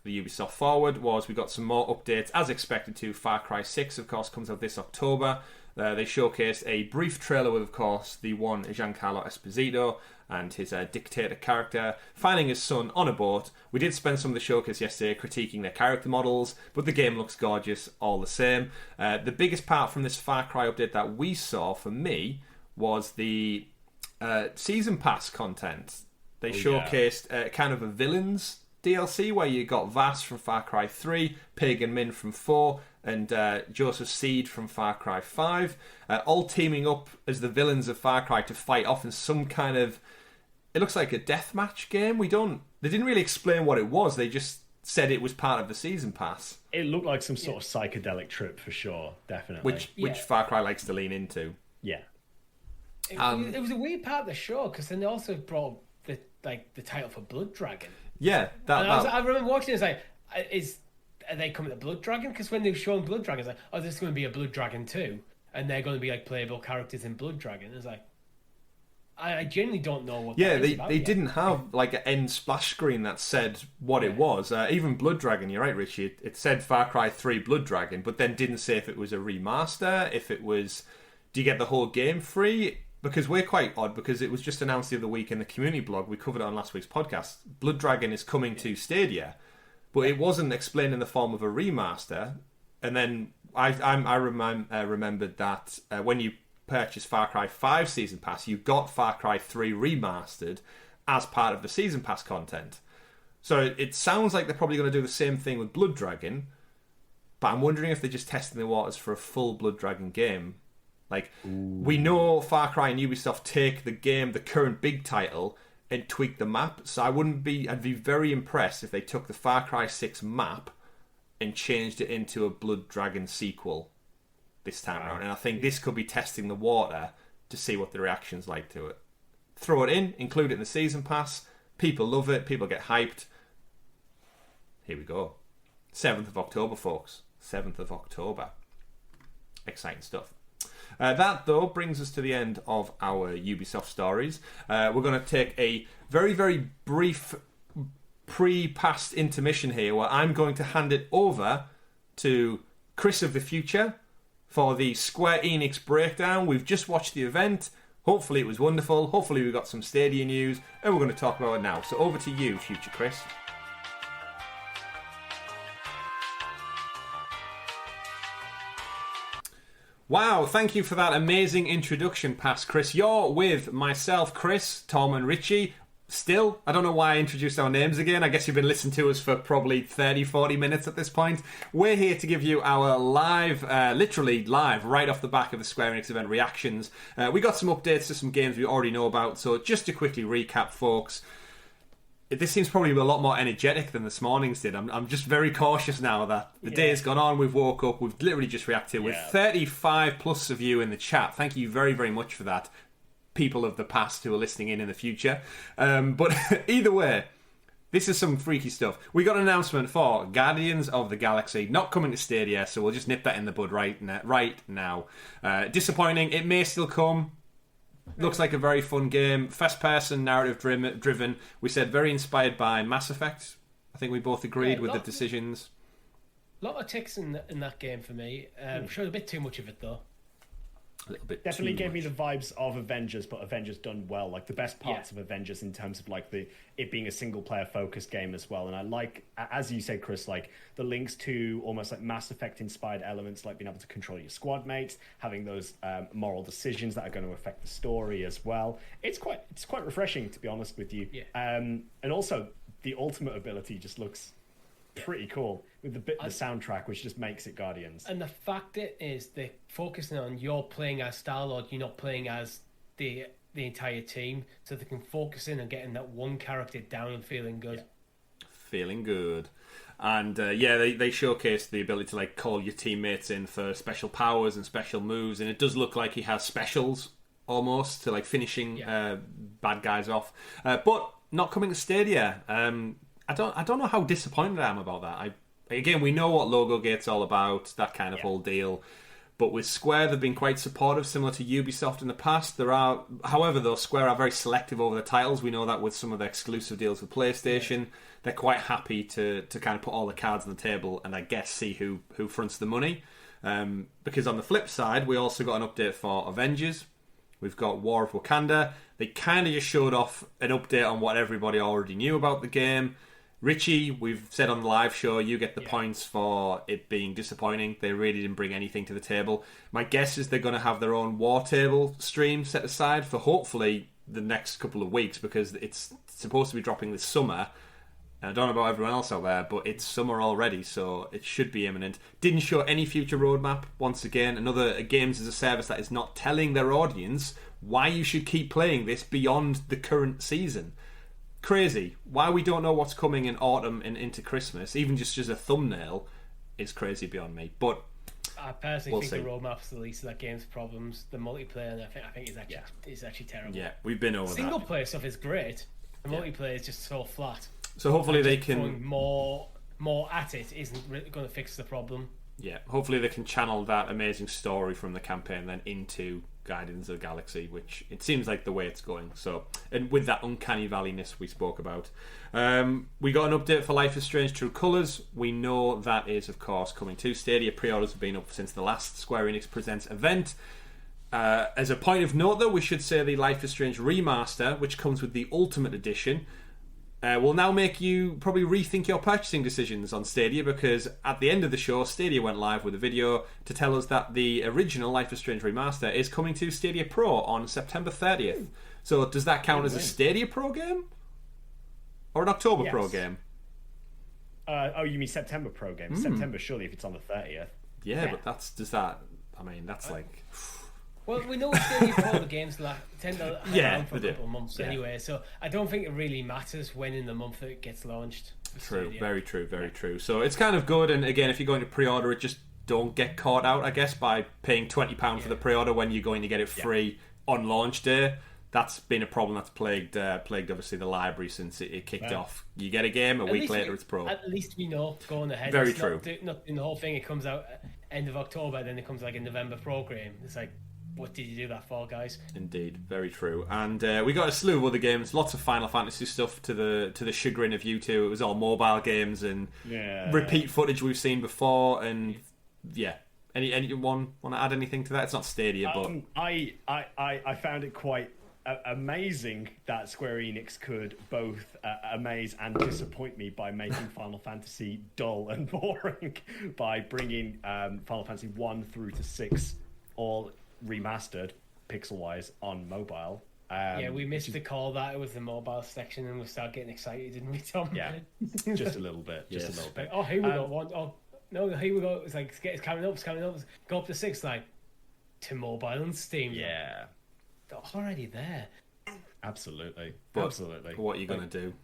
A: the Ubisoft Forward was we got some more updates, as expected to. Far Cry 6, of course, comes out this October. They showcased a brief trailer with, of course, the one Giancarlo Esposito and his dictator character finding his son on a boat. We did spend some of the showcase yesterday critiquing their character models, but the game looks gorgeous all the same. The biggest part from this Far Cry update that we saw, for me, was the Season Pass content. They showcased kind of a villains DLC where you got Vass from Far Cry 3, Pagan Min from 4, and Joseph Seed from Far Cry 5, all teaming up as the villains of Far Cry to fight off in some kind of... It looks like a deathmatch game. They didn't really explain what it was. They just said it was part of the Season Pass.
B: It looked like some sort of psychedelic trip for sure, definitely.
A: Which Far Cry likes to lean into.
B: Yeah.
C: It was a weird part of the show because then they also brought the title for Blood Dragon.
A: Yeah,
C: I remember watching it. It's like, are they coming to Blood Dragon? Because when they were showing Blood Dragon, it's like, oh, there's going to be a Blood Dragon 2, and they're going to be like playable characters in Blood Dragon. It's like, I genuinely don't know what.
A: Yeah, they didn't have like an end splash screen that said what it was. Even Blood Dragon, you're right, Richie. It said Far Cry 3 Blood Dragon, but then didn't say if it was a remaster, if it was, do you get the whole game free? Because we're quite odd, because it was just announced the other week in the community blog. We covered it on last week's podcast. Blood Dragon is coming to Stadia, but it wasn't explained in the form of a remaster. And then I remembered that when you purchased Far Cry 5 Season Pass, you got Far Cry 3 Remastered as part of the Season Pass content. So it sounds like they're probably going to do the same thing with Blood Dragon, but I'm wondering if they're just testing the waters for a full Blood Dragon game. Like, we know Far Cry and Ubisoft take the game, the current big title, and tweak the map. So I'd be very impressed if they took the Far Cry 6 map and changed it into a Blood Dragon sequel this time around. And I think this could be testing the water to see what the reaction's like to it. Throw it in, include it in the Season Pass. People love it. People get hyped. Here we go. 7th of October, folks. 7th of October. Exciting stuff. That, though, brings us to the end of our Ubisoft stories. We're going to take a very, very brief pre-past intermission here where I'm going to hand it over to Chris of the future for the Square Enix breakdown. We've just watched the event. Hopefully it was wonderful. Hopefully we got some Stadia news, and we're going to talk about it now. So over to you, future Chris. Wow, thank you for that amazing introduction, past Chris. You're with myself, Chris, Tom and Richie. Still, I don't know why I introduced our names again. I guess you've been listening to us for probably 30, 40 minutes at this point. We're here to give you our live, literally live, right off the back of the Square Enix event reactions. We got some updates to some games we already know about, so just to quickly recap, folks, this seems probably a lot more energetic than this morning's did. I'm just very cautious now that the day's gone on, we've woke up, we've literally just reacted with 35 plus of you in the chat. Thank you very, very much for that, people of the past who are listening in the future. But either way, this is some freaky stuff. We got an announcement for Guardians of the Galaxy, not coming to Stadia, so we'll just nip that in the bud right now. Disappointing, it may still come. Looks like a very fun game. First person, narrative driven. We said very inspired by Mass Effect. I think we both agreed with the decisions.
C: A lot of ticks in that game for me. Showed a bit too much of it though.
A: A little bit
B: Definitely
A: too
B: gave
A: much.
B: me the vibes of Avengers, but Avengers done well. Like the best parts of Avengers in terms of like it being a single player focused game as well. And I like, as you said, Chris, like the links to almost like Mass Effect inspired elements, like being able to control your squad mates, having those moral decisions that are going to affect the story as well. It's quite refreshing, to be honest with you.
C: Yeah.
B: And also the ultimate ability just looks pretty cool with the soundtrack, which just makes it Guardians.
C: And the fact is they're focusing on you're playing as Star-Lord, you're not playing as the entire team, so they can focus in on getting that one character down and feeling good.
A: Feeling good. And they showcased the ability to like call your teammates in for special powers and special moves, and it does look like he has specials almost to like finishing bad guys off. But not coming to Stadia. I don't know how disappointed I am about that. Again, we know what Logo Gate's all about, that kind of whole deal. But with Square, they've been quite supportive, similar to Ubisoft in the past. However, though, Square are very selective over the titles. We know that with some of the exclusive deals with PlayStation, they're quite happy to kind of put all the cards on the table and I guess see who fronts the money. Because on the flip side, we also got an update for Avengers. We've got War of Wakanda. They kind of just showed off an update on what everybody already knew about the game. Richie, we've said on the live show, you get the points for it being disappointing. They really didn't bring anything to the table. My guess is they're going to have their own War Table stream set aside for hopefully the next couple of weeks, because it's supposed to be dropping this summer. I don't know about everyone else out there, but it's summer already, so it should be imminent. Didn't show any future roadmap. Once again, another games as a service that is not telling their audience why you should keep playing this beyond the current season. Crazy. Why we don't know what's coming in autumn and into Christmas, even just as a thumbnail, is crazy beyond me. But
C: I personally think the roadmap's the least of that game's problems. The multiplayer, I think is actually terrible.
A: Yeah, we've been over
C: Single player stuff is great. The multiplayer is just so flat.
A: So hopefully they can
C: throwing more at it isn't really going to fix the problem.
A: Yeah, hopefully they can channel that amazing story from the campaign then into Guardians of the Galaxy, which it seems like the way it's going. So, and with that uncanny valleyness we spoke about, we got an update for Life is Strange True Colors. We know that is, of course, coming to Stadia. Pre-orders have been up since the last Square Enix Presents event. As a point of note, though, we should say the Life is Strange remaster, which comes with the Ultimate Edition, will now make you probably rethink your purchasing decisions on Stadia, because at the end of the show, Stadia went live with a video to tell us that the original Life is Strange remaster is coming to Stadia Pro on September 30th. So does that count as a Stadia Pro game? Or an October Pro game?
B: You mean September Pro game? September, surely, if it's on the 30th.
A: Yeah, but that's like...
C: Well, we know Stadia Pro the games tend to hang around for a couple of months anyway, so I don't think it really matters when in the month it gets launched.
A: True, very true, very true. So it's kind of good, and again, if you're going to pre-order it, just don't get caught out, I guess, by paying £20 for the pre-order when you're going to get it free on launch day. that's been a problem that's plagued obviously the library since it kicked off. You get a game, a week later it's pro.
C: At least we know going ahead.
A: Very
C: it's
A: true.
C: Not in the whole thing, it comes out end of October, then it comes like a November pro game. It's like, what did you do that for, guys?
A: Indeed, very true. And we got a slew of other games, lots of Final Fantasy stuff to the chagrin of you two. It was all mobile games and repeat footage we've seen before. And anyone want to add anything to that? It's not Stadia, but
B: I found it quite amazing that Square Enix could both amaze and disappoint me by making Final Fantasy dull and boring by bringing Final Fantasy 1 through to 6 all remastered pixel-wise on mobile.
C: We missed the call that it was the mobile section, and we started getting excited, didn't we, Tom?
B: Yeah, just a little bit. Just a little bit.
C: Like, oh, here we go. Oh, no, here we go. It's like, it's coming up. Go up to 6, like, to mobile and Steam.
B: Yeah.
C: They're already there.
B: Absolutely.
A: But
B: Absolutely.
A: what are you going to do?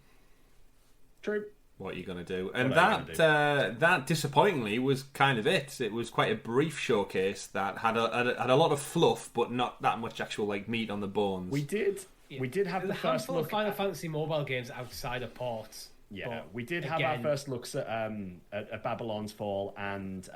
B: True.
A: What are you going to do? And that disappointingly was kind of it. It was quite a brief showcase that had a lot of fluff, but not that much actual like meat on the bones.
B: We did have the first look
C: of Final Fantasy mobile games outside of ports.
B: Yeah, we did have our first looks at Babylon's Fall and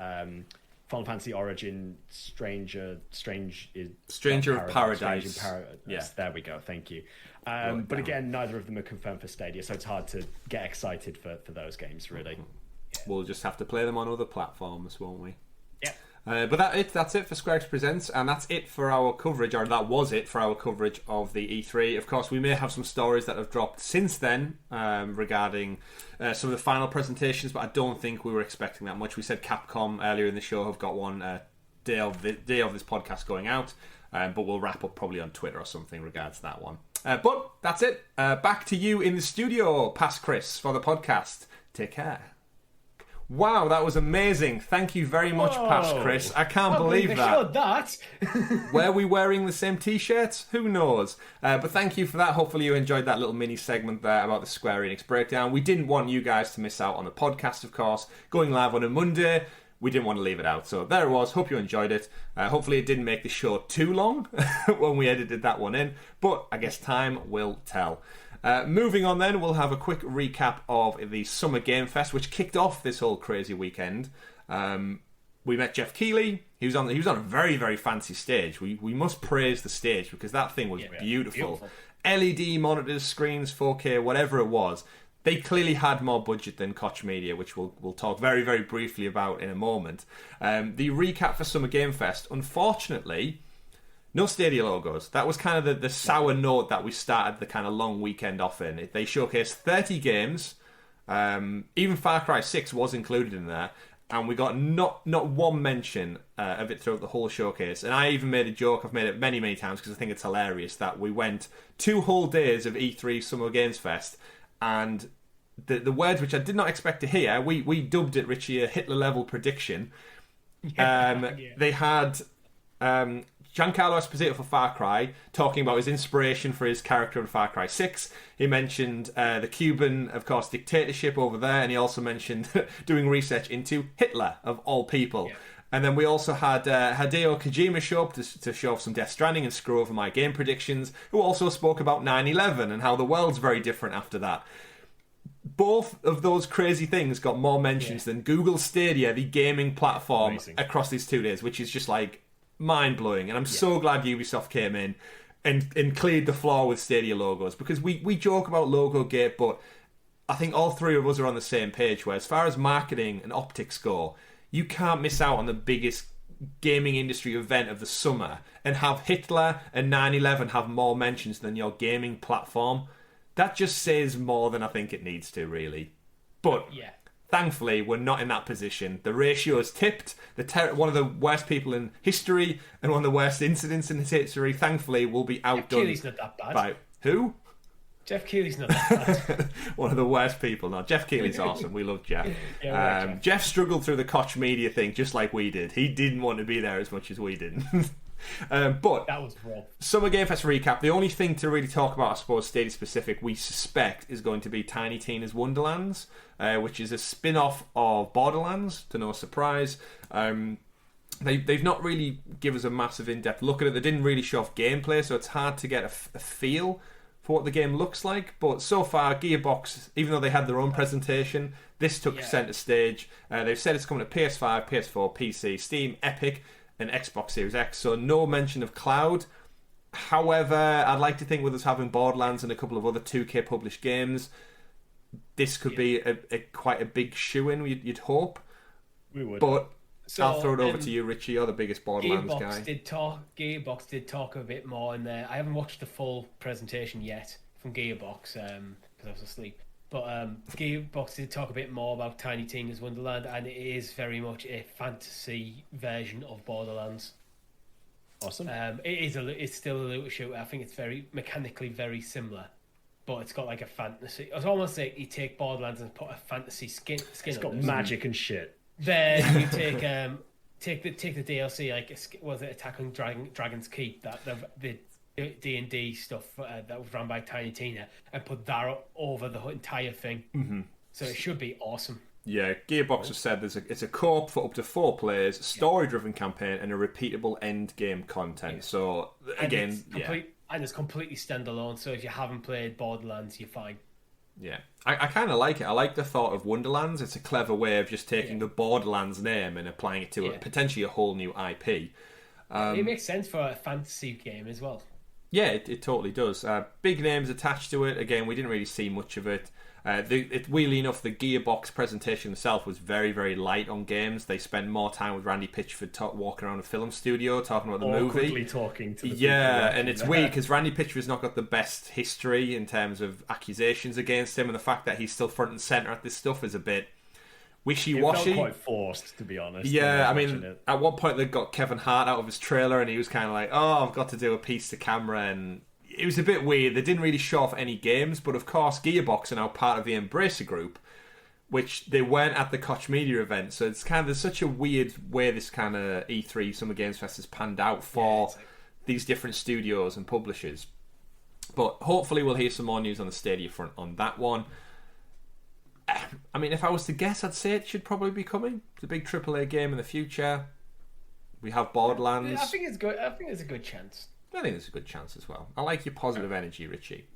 B: Final Fantasy Origin Stranger
A: of Paradise.
B: Yeah, there we go. Thank you. But again, neither of them are confirmed for Stadia, so it's hard to get excited for those games, really.
A: Yeah. We'll just have to play them on other platforms, won't we?
B: Yeah.
A: But that's it for Square Enix Presents, and that's it for our coverage, or that was it for our coverage of the E3. Of course, we may have some stories that have dropped since then regarding some of the final presentations, but I don't think we were expecting that much. We said Capcom earlier in the show have got one day of this podcast going out, but we'll wrap up probably on Twitter or something regards that one. But that's it. Back to you in the studio, past Chris, for the podcast. Take care. Wow, that was amazing. Thank you very much, past Chris. I can't believe that. Were we wearing the same t-shirts? Who knows? But thank you for that. Hopefully you enjoyed that little mini segment there about the Square Enix breakdown. We didn't want you guys to miss out on the podcast, of course. Going live on a Monday, we didn't want to leave it out. So there it was. Hope you enjoyed it. Hopefully it didn't make the show too long when we edited that one in. But I guess time will tell. Moving on then, we'll have a quick recap of the Summer Game Fest, which kicked off this whole crazy weekend. We met Jeff Keighley. He was on a very, very fancy stage. We must praise the stage because that thing was beautiful. LED monitors, screens, 4K, whatever it was. They clearly had more budget than Koch Media, which we'll talk very, very briefly about in a moment. The recap for Summer Game Fest, unfortunately, no Stadia logos. That was kind of the sour note that we started the kind of long weekend off in. They showcased 30 games. Even Far Cry 6 was included in there. And we got not one mention of it throughout the whole showcase. And I even made a joke, I've made it many, many times because I think it's hilarious, that we went 2 whole days of E3 Summer Games Fest. And the words which I did not expect to hear, we dubbed it, Richie, a Hitler-level prediction. They had Giancarlo Esposito for Far Cry talking about his inspiration for his character in Far Cry 6. He mentioned the Cuban, of course, dictatorship over there, and he also mentioned doing research into Hitler, of all people. Yeah. And then we also had Hideo Kojima show up to show off some Death Stranding and screw over my game predictions, who also spoke about 9/11 and how the world's very different after that. Both of those crazy things got more mentions than Google Stadia, the gaming platform, across these 2 days, which is just like mind-blowing. And I'm so glad Ubisoft came in and cleared the floor with Stadia logos, because we joke about logo gate, but I think all three of us are on the same page where, as far as marketing and optics go, you can't miss out on the biggest gaming industry event of the summer and have Hitler and 9/11 have more mentions than your gaming platform. That just says more than I think it needs to, really. But thankfully, we're not in that position. The ratio is tipped. One of the worst people in history and one of the worst incidents in history, thankfully, will be outdone.
C: Jeff Keighley's not that bad.
A: By who?
C: Jeff Keighley's not that bad.
A: One of the worst people. No, Jeff Keighley's awesome. We love Jeff. Jeff struggled through the Koch Media thing just like we did. He didn't want to be there as much as we did. But
C: that was rough.
A: Summer Game Fest recap. The only thing to really talk about, I suppose, Stadia specific, we suspect is going to be Tiny Tina's Wonderlands, which is a spin-off of Borderlands, to no surprise. they've not really give us a massive in-depth look at it. They didn't really show off gameplay, so it's hard to get a feel for what the game looks like. But so far, Gearbox, even though they had their own presentation, this took centre stage. They've said it's coming to PS5, PS4, PC, Steam, Epic, and Xbox Series X. So no mention of cloud. However, I'd like to think with us having Borderlands and a couple of other 2K published games, this could be a quite a big shoe-in, you'd hope.
B: We would.
A: But I'll throw it over to you, Richie. You're the biggest Borderlands guy.
C: Gearbox did talk a bit more in there. I haven't watched the full presentation yet from Gearbox because I was asleep. But Gearbox did talk a bit more about Tiny Tina's Wonderland, and it is very much a fantasy version of Borderlands.
B: Awesome.
C: It's still a looter shooter. I think it's very mechanically very similar, but it's got like a fantasy. It's almost like you take Borderlands and put a fantasy skin.
B: It's got
C: on it.
B: magic and shit.
C: Then you take the DLC, like was it Attack on Dragon's Keep, that the D&D stuff that was run by Tiny Tina, and put that over the entire thing.
A: Mm-hmm.
C: So it should be awesome.
A: Yeah, Gearbox have said it's a co-op for up to 4 players, story-driven campaign, and a repeatable end-game content. Yeah. So again,
C: and it's completely standalone. So if you haven't played Borderlands, you're fine.
A: Yeah, I kind of like it. I like the thought of Wonderlands. It's a clever way of just taking the Borderlands name and applying it to potentially a whole new IP.
C: It makes sense for a fantasy game as well.
A: Yeah, it totally does. Big names attached to it. Again, we didn't really see much of it. Weirdly enough, the Gearbox presentation itself was very, very light on games. They spent more time with Randy Pitchford walking around a film studio talking about the movie.
B: Talking to the
A: people and it's weird because Randy Pitchford's not got the best history in terms of accusations against him, and the fact that he's still front and centre at this stuff is a bit wishy-washy.
B: It felt quite forced, to be honest.
A: Yeah, I mean, at one point they got Kevin Hart out of his trailer and he was kind of like, I've got to do a piece to camera, and it was a bit weird. They didn't really show off any games, but of course Gearbox are now part of the Embracer Group, which they weren't at the Koch Media event. So it's kind of, there's such a weird way this kind of E3 Summer Games Fest has panned out for these different studios and publishers. But hopefully we'll hear some more news on the Stadia front on that one. I mean, if I was to guess, I'd say it should probably be coming. It's a big AAA game in the future. We have Borderlands.
C: I think it's good. I think there's a good chance.
A: I think there's a good chance as well. I like your positive energy, Richie.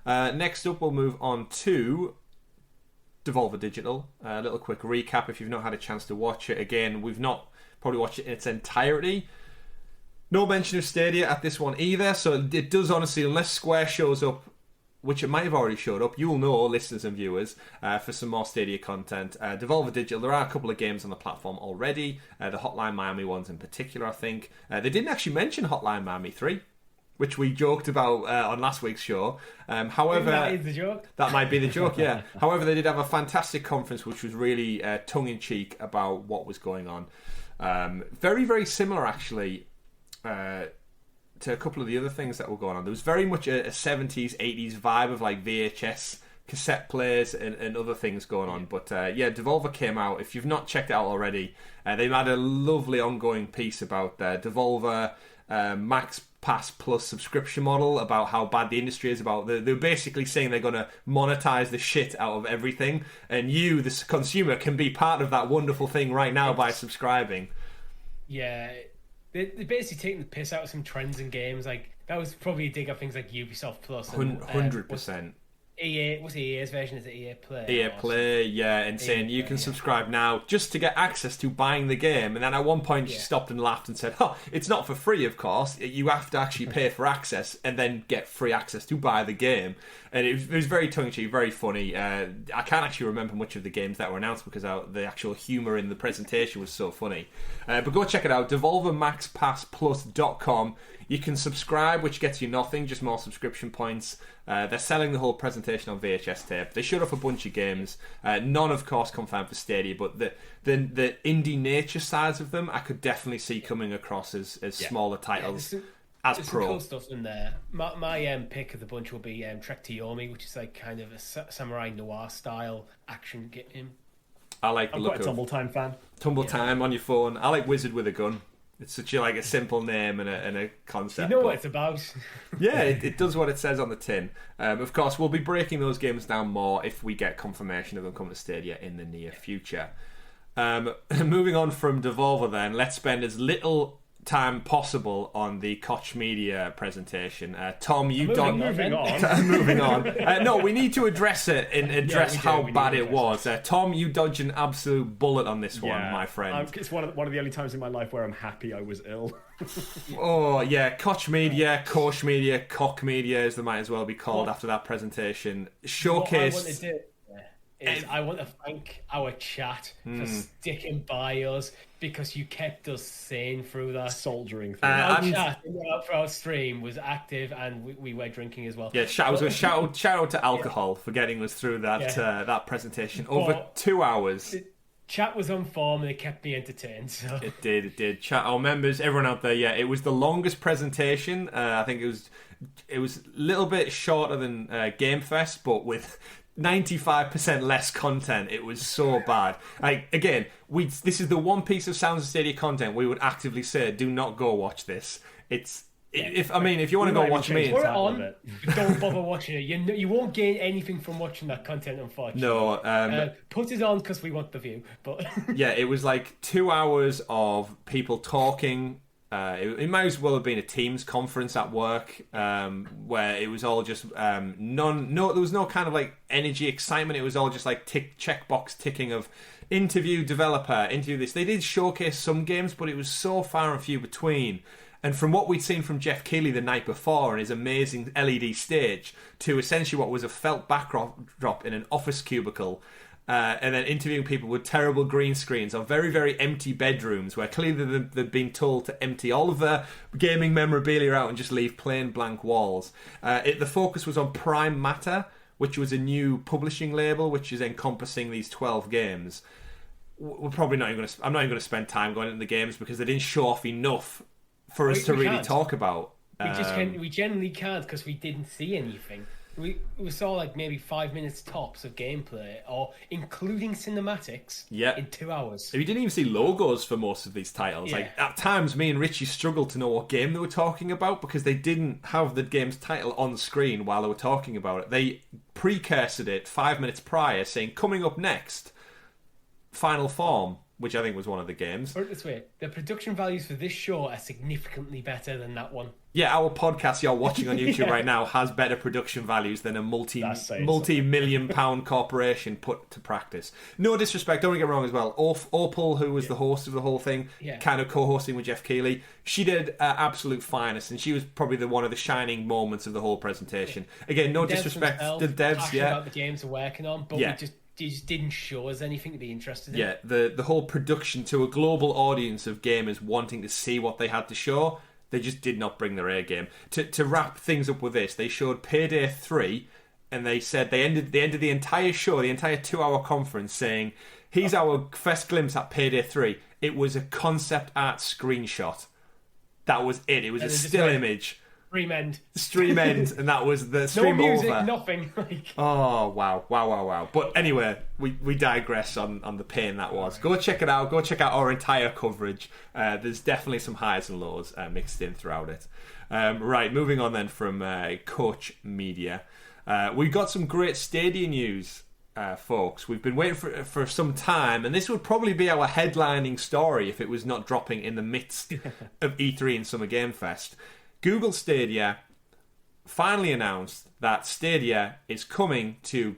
A: Next up, we'll move on to Devolver Digital. A little quick recap if you've not had a chance to watch it. Again, we've not probably watched it in its entirety. No mention of Stadia at this one either, so it does honestly, unless Square shows up, which it might have already showed up, you'll know, listeners and viewers, for some more Stadia content. Devolver Digital, there are a couple of games on the platform already, the Hotline Miami ones in particular, I think. They didn't actually mention Hotline Miami 3, which we joked about on last week's show. However,
C: that is the joke.
A: That might be the joke, yeah. However, they did have a fantastic conference, which was really tongue-in-cheek about what was going on. Very, very similar, actually, to a couple of the other things that were going on. There was very much a 70s, 80s vibe of like VHS cassette players and other things going on. But Devolver came out. If you've not checked it out already, they've had a lovely ongoing piece about Devolver Max Pass Plus subscription model, about how bad the industry is, about they're basically saying they're going to monetize the shit out of everything, and you, the consumer, can be part of that wonderful thing right now by subscribing.
C: Yeah. They're basically taking the piss out of some trends in games. Like, that was probably a dig at things like Ubisoft Plus.
A: 100%.
C: EA, what's EA's version? Is it EA Play?
A: EA Play, yeah, and saying you can subscribe now just to get access to buying the game. And then at one point she stopped and laughed and said, it's not for free, of course. You have to actually pay for access and then get free access to buy the game. And it was very tongue-in-cheek, very funny. I can't actually remember much of the games that were announced because the actual humour in the presentation was so funny. But go check it out, DevolverMaxPassPlus.com. You can subscribe, which gets you nothing, just more subscription points. They're selling the whole presentation on VHS tape. They showed off a bunch of games. None, of course, confirmed for Stadia, but the indie nature sides of them, I could definitely see coming across as smaller titles. There's
C: some cool stuff in there. My pick of the bunch will be Trek to Yomi, which is like kind of a samurai noir style action game.
A: I like the look
B: quite a Tumble Time fan.
A: Tumble Time on your phone. I like Wizard with a Gun. It's such a simple name and a concept.
C: You know what it's about.
A: Yeah, it does what it says on the tin. Of course, we'll be breaking those games down more if we get confirmation of them coming to Stadia in the near future. Moving on from Devolver then, let's spend as little time possible on the Koch Media presentation. Tom, you don't...
B: Moving on.
A: Moving on. No, we need to address it and address how bad it was. Tom, you dodged an absolute bullet on this one, my friend.
B: It's one of the only times in my life where I'm happy I was ill.
A: Oh, yeah, Koch Media, Koch Media, as they might as well be called after that presentation. Showcased...
C: I want to thank our chat for sticking by us because you kept us sane through that.
B: Soldiering through
C: our chat for our stream was active and we were drinking as well.
A: Yeah, shout out to alcohol for getting us through that that presentation. Over 2 hours.
C: The chat was on form and it kept me entertained. So.
A: It did. Chat, our members, everyone out there, it was the longest presentation. I think it was a little bit shorter than Game Fest, but with 95% less content. It was so bad. Like, again, this is the one piece of Sounds of Stadia content we would actively say, do not go watch this. If you want to go watch me,
C: put it on. Don't bother watching it. You won't gain anything from watching that content, unfortunately.
A: No,
C: put it on because we want the view. But
A: yeah, it was like 2 hours of people talking. It might as well have been a Teams conference at work, where it was all just there was no kind of like energy, excitement. It was all just like checkbox ticking of interview developer, interview this. They did showcase some games, but it was so far and few between. And from what we'd seen from Jeff Keighley the night before and his amazing LED stage to essentially what was a felt backdrop in an office cubicle, and then interviewing people with terrible green screens of very, very empty bedrooms where clearly they've been told to empty all of their gaming memorabilia out and just leave plain blank walls. The focus was on Prime Matter, which was a new publishing label which is encompassing these 12 games. I'm not even going to spend time going into the games because they didn't show off enough for us to really talk about.
C: We generally can't because we didn't see anything. We saw like maybe 5 minutes tops of gameplay, or including cinematics, in 2 hours.
A: We didn't even see logos for most of these titles.
C: Yeah.
A: Like at times, me and Richie struggled to know what game they were talking about because they didn't have the game's title on screen while they were talking about it. They precursored it 5 minutes prior, saying coming up next, Final Form, which I think was one of the games.
C: Put it this way, the production values for this show are significantly better than that one.
A: Yeah, our podcast you're watching on YouTube right now has better production values than a multi-million pound corporation put to practice. No disrespect, don't get me wrong as well. Opal, who was the host of the whole thing, kind of co-hosting with Jeff Keighley, she did absolute finest, and she was probably one of the shining moments of the whole presentation. Again, no disrespect to the devs,
C: about the games they're working on, but they just didn't show us anything to be interested in.
A: Yeah, the whole production to a global audience of gamers wanting to see what they had to show, they just did not bring their A game. To wrap things up with this, they showed Payday 3, and they said they ended the entire show, the entire 2 hour conference, saying, here's our first glimpse at Payday 3. It was a concept art screenshot. That was it. It was a still image. Stream end, and that was the stream
C: no music,
A: over.
C: Nothing.
A: Oh, wow. But anyway, we digress on the pain that was. Go check it out. Go check out our entire coverage. There's definitely some highs and lows mixed in throughout it. Right, moving on then from Koch Media. We got some great Stadia news, folks. We've been waiting for some time, and this would probably be our headlining story if it was not dropping in the midst of E3 and Summer Game Fest. Google Stadia finally announced that Stadia is coming to...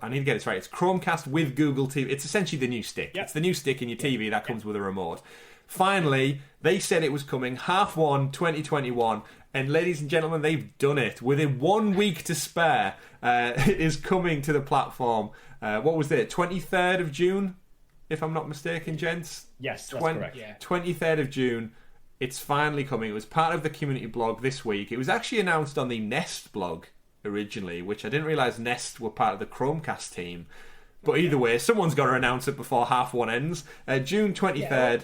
A: I need to get this right. It's Chromecast with Google TV. It's essentially the new stick. Yep. It's the new stick in your TV that comes with a remote. Finally, they said it was coming H1 2021. And ladies and gentlemen, they've done it. Within 1 week to spare, it is coming to the platform. What was it? 23rd of June, if I'm not mistaken, gents?
B: Yes, that's correct.
C: Yeah.
A: 23rd of June. It's finally coming. It was part of the community blog this week. It was actually announced on the Nest blog originally, which I didn't realise Nest were part of the Chromecast team. But either way, someone's got to announce it before H1 ends. June 23rd,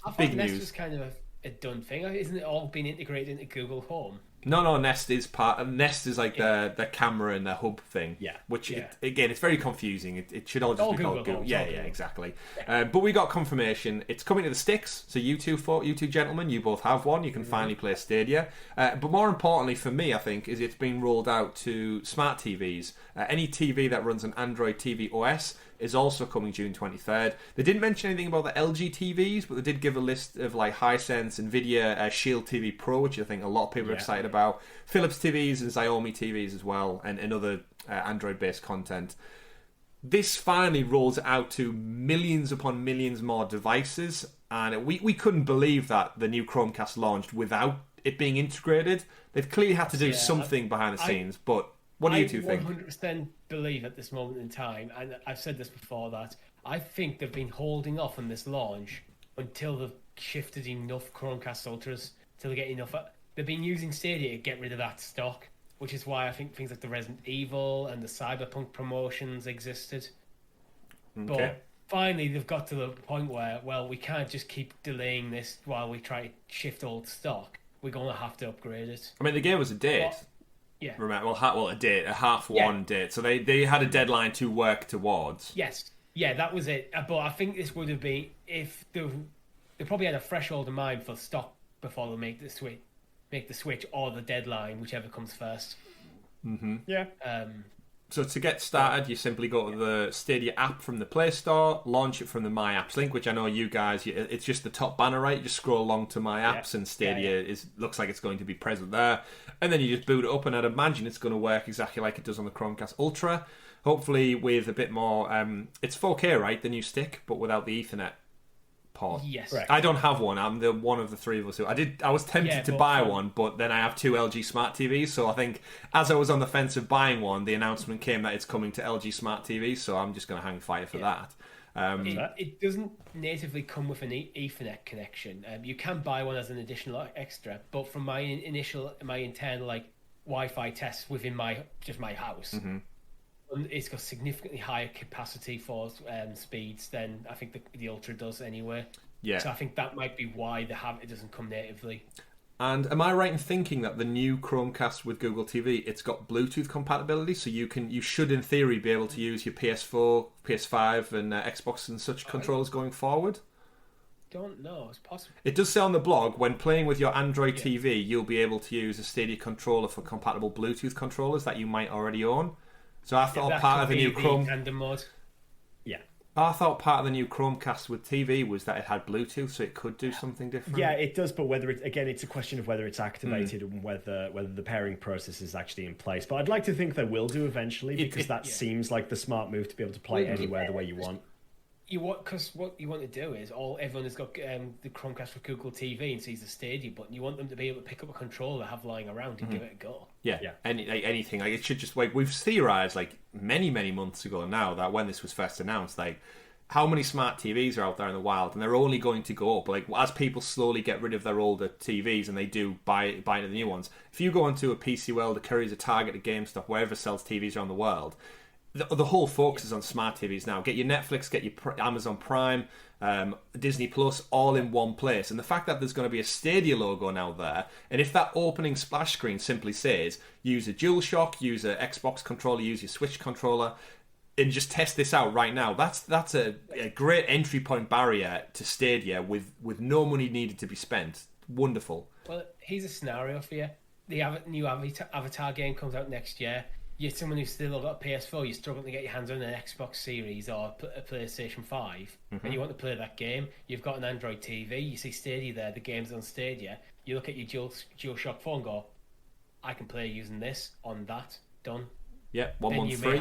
C: I thought
A: big
C: Nest
A: news.
C: was kind of a done thing. Isn't it all been integrated into Google Home?
A: No, Nest is part. Nest is like the camera and the hub thing.
B: Yeah.
A: Which again, it's very confusing. It should all just be called Google. Yeah, exactly.
C: Yeah.
A: But we got confirmation. It's coming to the sticks. So you two gentlemen, you both have one. You can finally play Stadia. But more importantly for me, I think, is it's been rolled out to smart TVs. Any TV that runs an Android TV OS is also coming June 23rd. They didn't mention anything about the LG TVs, but they did give a list of like Hisense, Nvidia, Shield TV Pro, which I think a lot of people are excited about. Philips TVs and Xiaomi TVs as well, and other Android-based content. This finally rolls out to millions upon millions more devices, and we couldn't believe that the new Chromecast launched without it being integrated. They've clearly had to do something behind the scenes, but what do you two think?
C: I 100% believe at this moment in time, and I've said this before, that I think they've been holding off on this launch until they've shifted enough Chromecast Ultras, till they get enough. They've been using Stadia to get rid of that stock, which is why I think things like the Resident Evil and the Cyberpunk promotions existed.
A: Okay.
C: But finally, they've got to the point where, well, we can't just keep delaying this while we try to shift old stock. We're going to have to upgrade it.
A: I mean, they gave us a date.
C: Yeah.
A: Remember, a date, a half-one date. So they had a deadline to work towards.
C: Yes. Yeah, that was it. But I think this would have been, if they probably had a threshold in mind for stock before they make the switch or the deadline, whichever comes first.
A: Mm-hmm.
B: Yeah.
A: So to get started, you simply go to the Stadia app from the Play Store, launch it from the My Apps link, which I know you guys, it's just the top banner, right? You just scroll along to My Apps, and Stadia looks like it's going to be present there. And then you just boot it up, and I'd imagine it's going to work exactly like it does on the Chromecast Ultra. Hopefully with a bit more... it's 4K, right? The new stick, but without the Ethernet port.
C: Yes.
B: Correct.
A: I don't have one. I'm the one of the three of us who... I was tempted to buy one, but then I have two LG Smart TVs, so I think as I was on the fence of buying one, the announcement came that it's coming to LG Smart TVs, so I'm just going to hang fire for that.
C: It doesn't natively come with an Ethernet connection. You can buy one as an additional extra, but from my internal like Wi-Fi tests within my house, it's got significantly higher capacity for speeds than I think the Ultra does anyway.
A: Yeah.
C: So I think that might be why it doesn't come natively.
A: And am I right in thinking that the new Chromecast with Google TV, it's got Bluetooth compatibility, so you should in theory be able to use your PS4, PS5, and Xbox and such controllers going forward?
C: Don't know. It's possible.
A: It does say on the blog, when playing with your Android TV, you'll be able to use a Stadia controller for compatible Bluetooth controllers that you might already own. So I thought part of the new
C: mode.
B: Yeah.
A: I thought part of the new Chromecast with TV was that it had Bluetooth, so it could do something different.
B: Yeah, it does, but it's a question of whether it's activated and whether the pairing process is actually in place. But I'd like to think they will do eventually, because that seems like the smart move to be able to play anywhere the way you want.
C: Because what you want to do is everyone has got the Chromecast with Google TV and sees the Stadia button. You want them to be able to pick up a controller they have lying around and give it a go.
A: Yeah. Anything like it should just we've theorized like many months ago now that when this was first announced, like how many smart TVs are out there in the wild, and they're only going to go up. Like as people slowly get rid of their older TVs and they do buy into the new ones. If you go onto a PC World, a Currys, a Target, a GameStop, wherever sells TVs around the world. The whole focus is on smart TVs now. Get your Netflix, get your Amazon Prime, Disney Plus, all in one place. And the fact that there's going to be a Stadia logo now there, and if that opening splash screen simply says, use a DualShock, use an Xbox controller, use your Switch controller, and just test this out right now, that's a great entry point barrier to Stadia with no money needed to be spent. Wonderful.
C: Well, here's a scenario for you. The new Avatar game comes out next year. You're someone who's still got a PS4, you're struggling to get your hands on an Xbox Series or a PlayStation 5, and you want to play that game. You've got an Android TV, you see Stadia there, the game's on Stadia. You look at your DualShock 4 and go, I can play using this on that, done.
A: Yeah, one month free.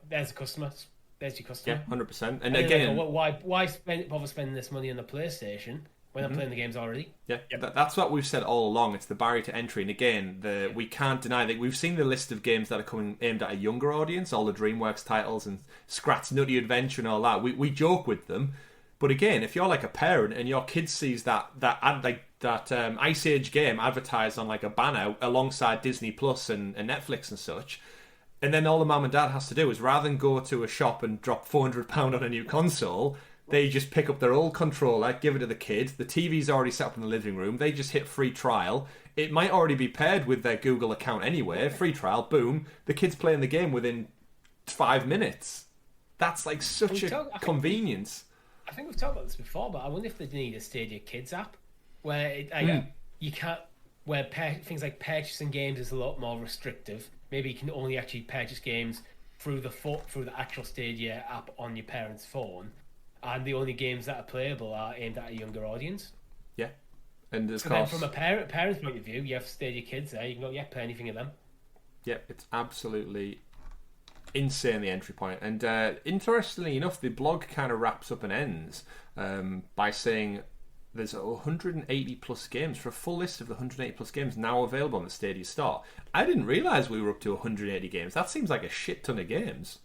C: There's a customer. There's your customer.
A: Yeah, 100%. And
C: again, why bother spending this money on the PlayStation when I'm playing the games already?
A: Yeah, that's what we've said all along. It's the barrier to entry. And again, we can't deny that we've seen the list of games that are coming aimed at a younger audience, all the DreamWorks titles and Scrat's Nutty Adventure and all that. We joke with them. But again, if you're like a parent and your kid sees that Ice Age game advertised on like a banner alongside Disney Plus and Netflix and such, and then all the mum and dad has to do is rather than go to a shop and drop £400 on a new console, they just pick up their old controller, give it to the kid. The TV's already set up in the living room. They just hit free trial. It might already be paired with their Google account anyway. Free trial, boom. The kid's playing the game within 5 minutes. That's like such a convenience.
C: I think we've talked about this before, but I wonder if they need a Stadia Kids app where you can't, where things like purchasing games is a lot more restrictive. Maybe you can only actually purchase games through the actual Stadia app on your parents' phone, and the only games that are playable are aimed at a younger audience.
A: Yeah, and of
C: So
A: course,
C: then from a parent's point of view, you have Stadia kids there. You can go, play anything of them.
A: yeah, it's absolutely insane, the entry point. And interestingly enough, the blog kind of wraps up and ends by saying there's 180 plus games, for a full list of the 180 plus games now available on the Stadia store. I didn't realise we were up to 180 games. That seems like a shit ton of games.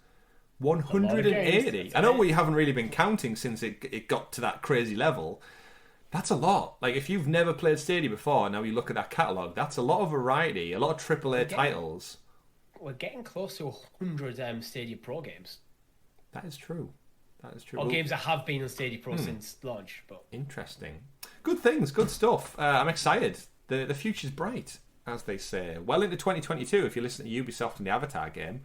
A: 180. I know we haven't really been counting since it got to that crazy level. That's a lot. Like, if you've never played Stadia before, now you look at that catalogue, that's a lot of variety, a lot of AAA titles.
C: We're getting close to 100 Stadia Pro games.
A: That is true.
C: Or games that have been on Stadia Pro since launch. But
A: interesting. Good things, good stuff. I'm excited. The future's bright, as they say. Well into 2022 if you listen to Ubisoft and the Avatar game.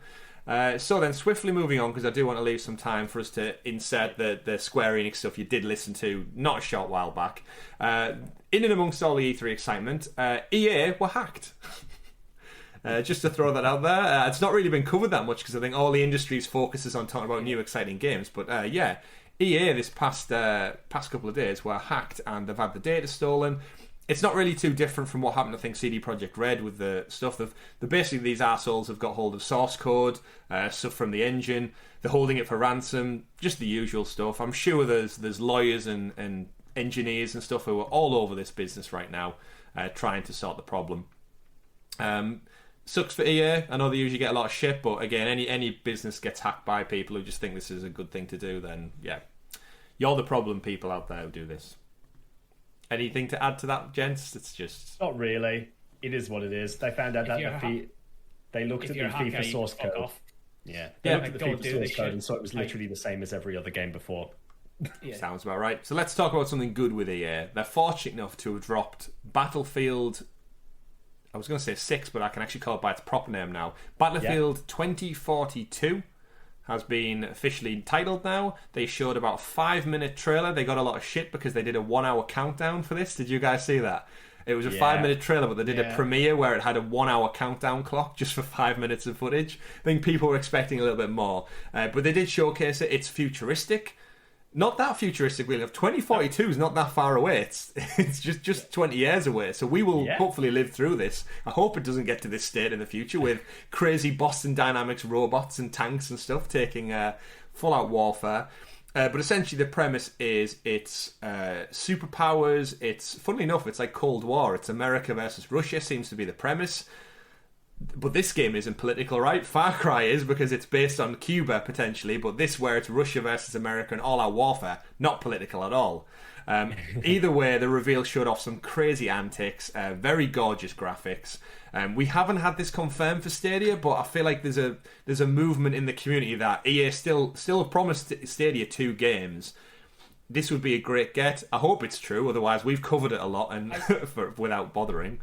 A: So then, swiftly moving on, because I do want to leave some time for us to insert the Square Enix stuff you did listen to not a short while back. In and amongst all the E3 excitement, EA were hacked. Just to throw that out there. It's not really been covered that much because I think all the industry's focus is on talking about new exciting games. But yeah, EA this past couple of days were hacked and they've had the data stolen. It's not really too different from what happened, I think, CD Projekt Red with the stuff. Basically, these assholes have got hold of source code, stuff from the engine. They're holding it for ransom, just the usual stuff. I'm sure there's lawyers and engineers and stuff who are all over this business right now trying to sort the problem. Sucks for EA. I know they usually get a lot of shit, but again, any business gets hacked by people who just think this is a good thing to do, then yeah. You're the problem, people out there who do this. Anything to add to that, gents? It's just...
B: Not really. It is what it is. They found out that they looked at the FIFA source code. Off. Yeah. They looked at the FIFA source code and saw it was literally the same as every other game before.
A: Yeah. Sounds about right. So let's talk about something good with EA. They're fortunate enough to have dropped Battlefield... I was going to say 6, but I can actually call it by its proper name now. Battlefield 2042 has been officially titled now. They showed about a 5-minute trailer. They got a lot of shit because they did a 1-hour countdown for this. Did you guys see that? It was a 5-minute trailer, but they did a premiere where it had a 1-hour countdown clock just for 5 minutes of footage. I think people were expecting a little bit more. But they did showcase it. It's futuristic. Not that futuristic, really. 2042 is not that far away. It's just 20 years away. So we will hopefully live through this. I hope it doesn't get to this state in the future with crazy Boston Dynamics robots and tanks and stuff taking full-out warfare. But essentially the premise is it's superpowers. It's, funnily enough, it's like Cold War. It's America versus Russia seems to be the premise. But this game isn't political, right? Far Cry is, because it's based on Cuba, potentially, but this, where it's Russia versus America and all-out warfare, not political at all. Either way, the reveal showed off some crazy antics, very gorgeous graphics. We haven't had this confirmed for Stadia, but I feel like there's a movement in the community that EA still have promised Stadia 2 games. This would be a great get. I hope it's true, otherwise we've covered it a lot and without bothering.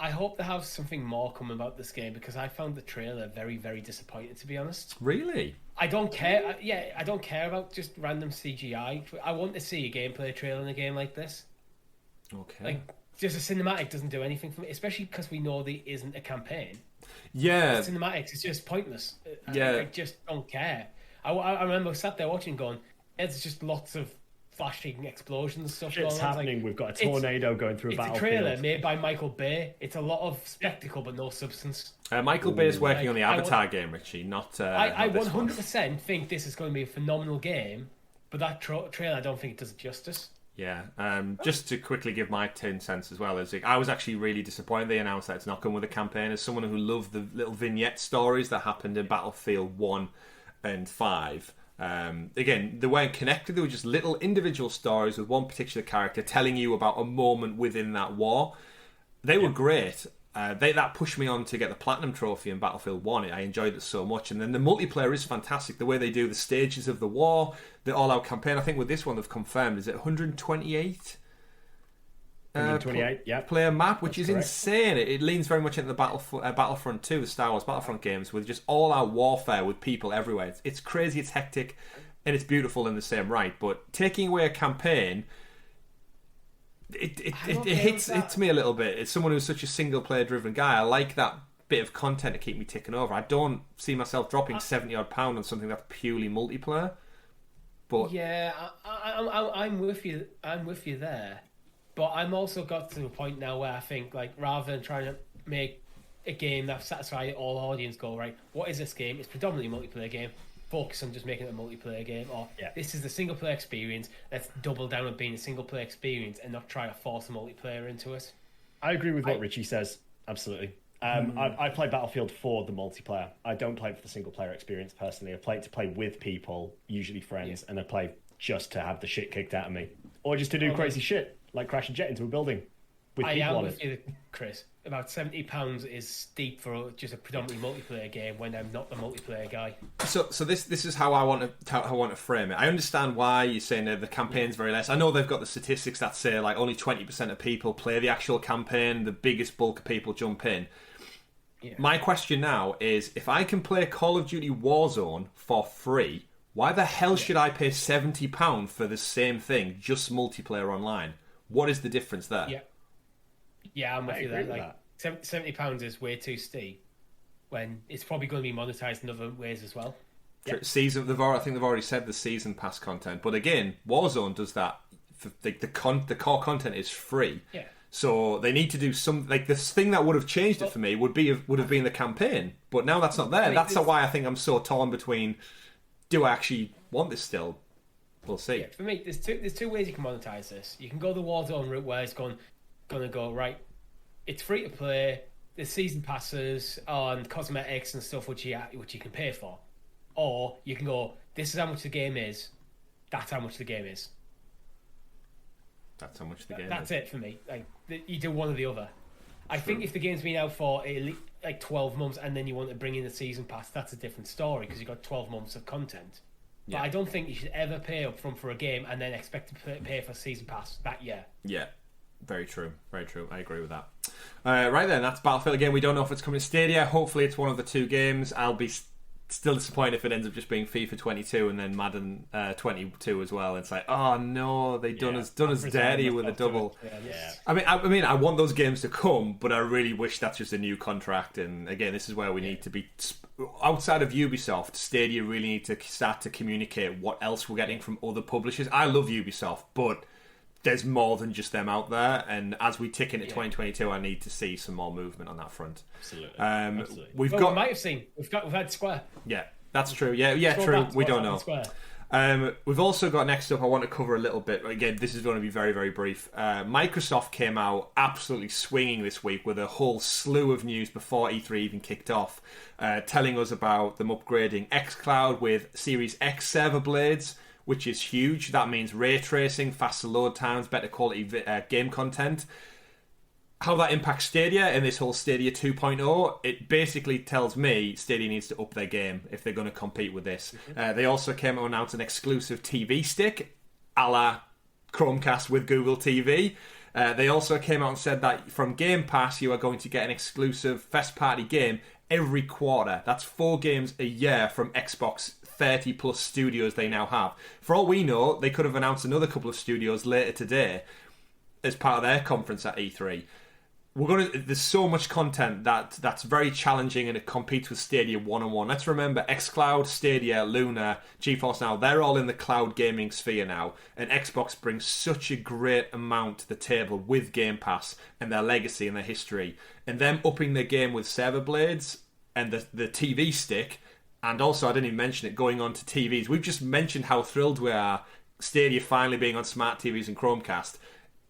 C: I hope they have something more coming about this game, because I found the trailer very, very disappointing, to be honest.
A: Really?
C: I don't care. I don't care about just random CGI. I want to see a gameplay trailer in a game like this.
A: Okay.
C: Like, just a cinematic doesn't do anything for me, especially because we know there isn't a campaign.
A: Yeah.
C: The cinematics is just pointless.
A: Yeah.
C: I just don't care. I remember sat there watching going, it's just lots of flashing explosions and stuff.
B: Shit's happening. Like, we've got a tornado going through a battlefield. It's a trailer made
C: by Michael Bay. It's a lot of spectacle but no substance.
A: Michael Bay's working on the Avatar game, Richie, not
C: I 100% think this is going to be a phenomenal game, but that trailer, I don't think it does it justice.
A: Yeah, just to quickly give my 10 cents as well, is I was actually really disappointed they announced that it's not coming with a campaign. As someone who loved the little vignette stories that happened in Battlefield 1 and 5, again, they weren't connected. They were just little individual stories with one particular character telling you about a moment within that war. They were great. That pushed me on to get the Platinum Trophy in Battlefield 1. I enjoyed it so much. And then the multiplayer is fantastic. The way they do the stages of the war, the all-out campaign. I think with this one they've confirmed, is it 128?
B: 128,
A: player map, which
B: That's
A: is
B: correct.
A: insane. It leans very much into the Battlefront 2, the Star Wars Battlefront games, with just all-out warfare with people everywhere. It's crazy, it's hectic, and it's beautiful in the same right. But taking away a campaign, it hits me a little bit. It's someone who's such a single-player driven guy. I like that bit of content to keep me ticking over. I don't see myself dropping £70 on something that's purely multiplayer. But
C: yeah, I'm with you. I'm with you there, but I'm also got to a point now where I think, like, rather than trying to make a game that satisfies all audience goal, right? What is this game? It's predominantly a multiplayer game. Focus on just making it a multiplayer game, or this is the single player experience. Let's double down on being a single player experience and not try to force a multiplayer into it.
B: I agree with what Richie says. Absolutely. I play Battlefield for the multiplayer. I don't play it for the single player experience personally. I play it to play with people, usually friends, and I play just to have the shit kicked out of me, or just to do crazy shit like crash a jet into a building with
C: I
B: people
C: am
B: on
C: with
B: it.
C: you, Chris. About £70 is steep for just a predominantly multiplayer game when I'm not the multiplayer guy.
A: So this is how I want to frame it. I understand why you're saying that the campaign's very less. I know they've got the statistics that say like only 20% of people play the actual campaign. The biggest bulk of people jump in. Yeah. My question now is, if I can play Call of Duty Warzone for free, why the hell should I pay £70 for the same thing, just multiplayer online? What is the difference there?
C: Yeah, I'm with you there. Like, £70 is way too steep when it's probably going to be monetized in other ways as well.
A: I think they've already said the season pass content, but again, Warzone does that. The core content is free.
C: Yeah.
A: So they need to do some, like, this thing that would have changed it for me would have been the campaign, but now that's not there. That's why I think I'm so torn between, do I actually want this still? We'll see.
C: Yeah, for me, there's two ways you can monetize this. You can go the Warzone route where it's gonna go right. It's free to play. There's season passes on cosmetics and stuff which you can pay for, or you can go, this is how much the game is. That's how much the game is.
A: That's how much the game is.
C: That's it for me. Like, you do one or the other. I think if the game's been out for like 12 months and then you want to bring in the season pass, that's a different story because you've got 12 months of content. But I don't think you should ever pay up front for a game and then expect to pay for season pass that year.
A: Yeah, very true. Very true. I agree with that. Right then, that's Battlefield again. We don't know if it's coming to Stadia. Hopefully it's one of the two games. I'll be still disappointed if it ends up just being FIFA 22 and then Madden 22 as well. It's like, oh no, they done us dirty with a double.
C: Yeah.
A: I mean, I want those games to come, but I really wish that's just a new contract. And again, this is where we need to be outside of Ubisoft. Stadia really need to start to communicate what else we're getting from other publishers. I love Ubisoft, but there's more than just them out there, and as we tick into 2022, I need to see some more movement on that front.
B: Absolutely.
A: We
C: might have seen. We've had Square.
A: Yeah, that's true. Yeah, true. We don't know. We've also got next up. I want to cover a little bit. Again, this is going to be very, very brief. Microsoft came out absolutely swinging this week with a whole slew of news before E3 even kicked off, telling us about them upgrading XCloud with Series X server blades, which is huge. That means ray tracing, faster load times, better quality game content. How that impacts Stadia and this whole Stadia 2.0, it basically tells me Stadia needs to up their game if they're going to compete with this. They also came out and announced an exclusive TV stick, a la Chromecast with Google TV. They also came out and said that from Game Pass, you are going to get an exclusive first-party game every quarter. That's 4 games a year from Xbox 30 plus studios they now have. For all we know, they could have announced another couple of studios later today as part of their conference at E3. There's so much content that's very challenging and it competes with Stadia one-on-one. Let's remember XCloud, Stadia, Luna, GeForce Now, they're all in the cloud gaming sphere now, and Xbox brings such a great amount to the table with Game Pass and their legacy and their history, and them upping their game with server blades and the TV stick. And also, I didn't even mention it, going on to TVs. We've just mentioned how thrilled we are, Stadia finally being on smart TVs and Chromecast.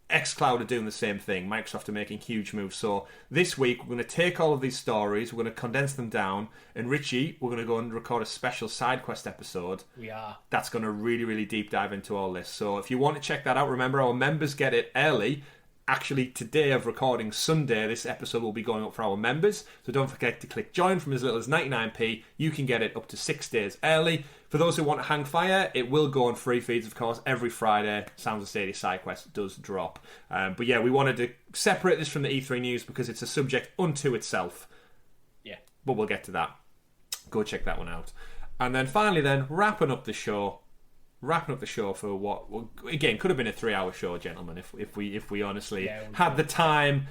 A: XCloud are doing the same thing. Microsoft are making huge moves. So this week, we're going to take all of these stories, we're going to condense them down, and Richie, we're going to go and record a special SideQuest episode.
C: We are.
A: That's going to really, really deep dive into all this. So if you want to check that out, remember our members get it early. Actually, today of recording, Sunday, this episode will be going up for our members. So don't forget to click join from as little as 99p. You can get it up to 6 days early. For those who want to hang fire, it will go on free feeds, of course, every Friday. Sounds of Stadia SideQuest does drop. But yeah, we wanted to separate this from the E3 news because it's a subject unto itself.
C: Yeah.
A: But we'll get to that. Go check that one out. And then finally wrapping up the show for what, again, could have been a 3-hour show, gentlemen, if we honestly had the time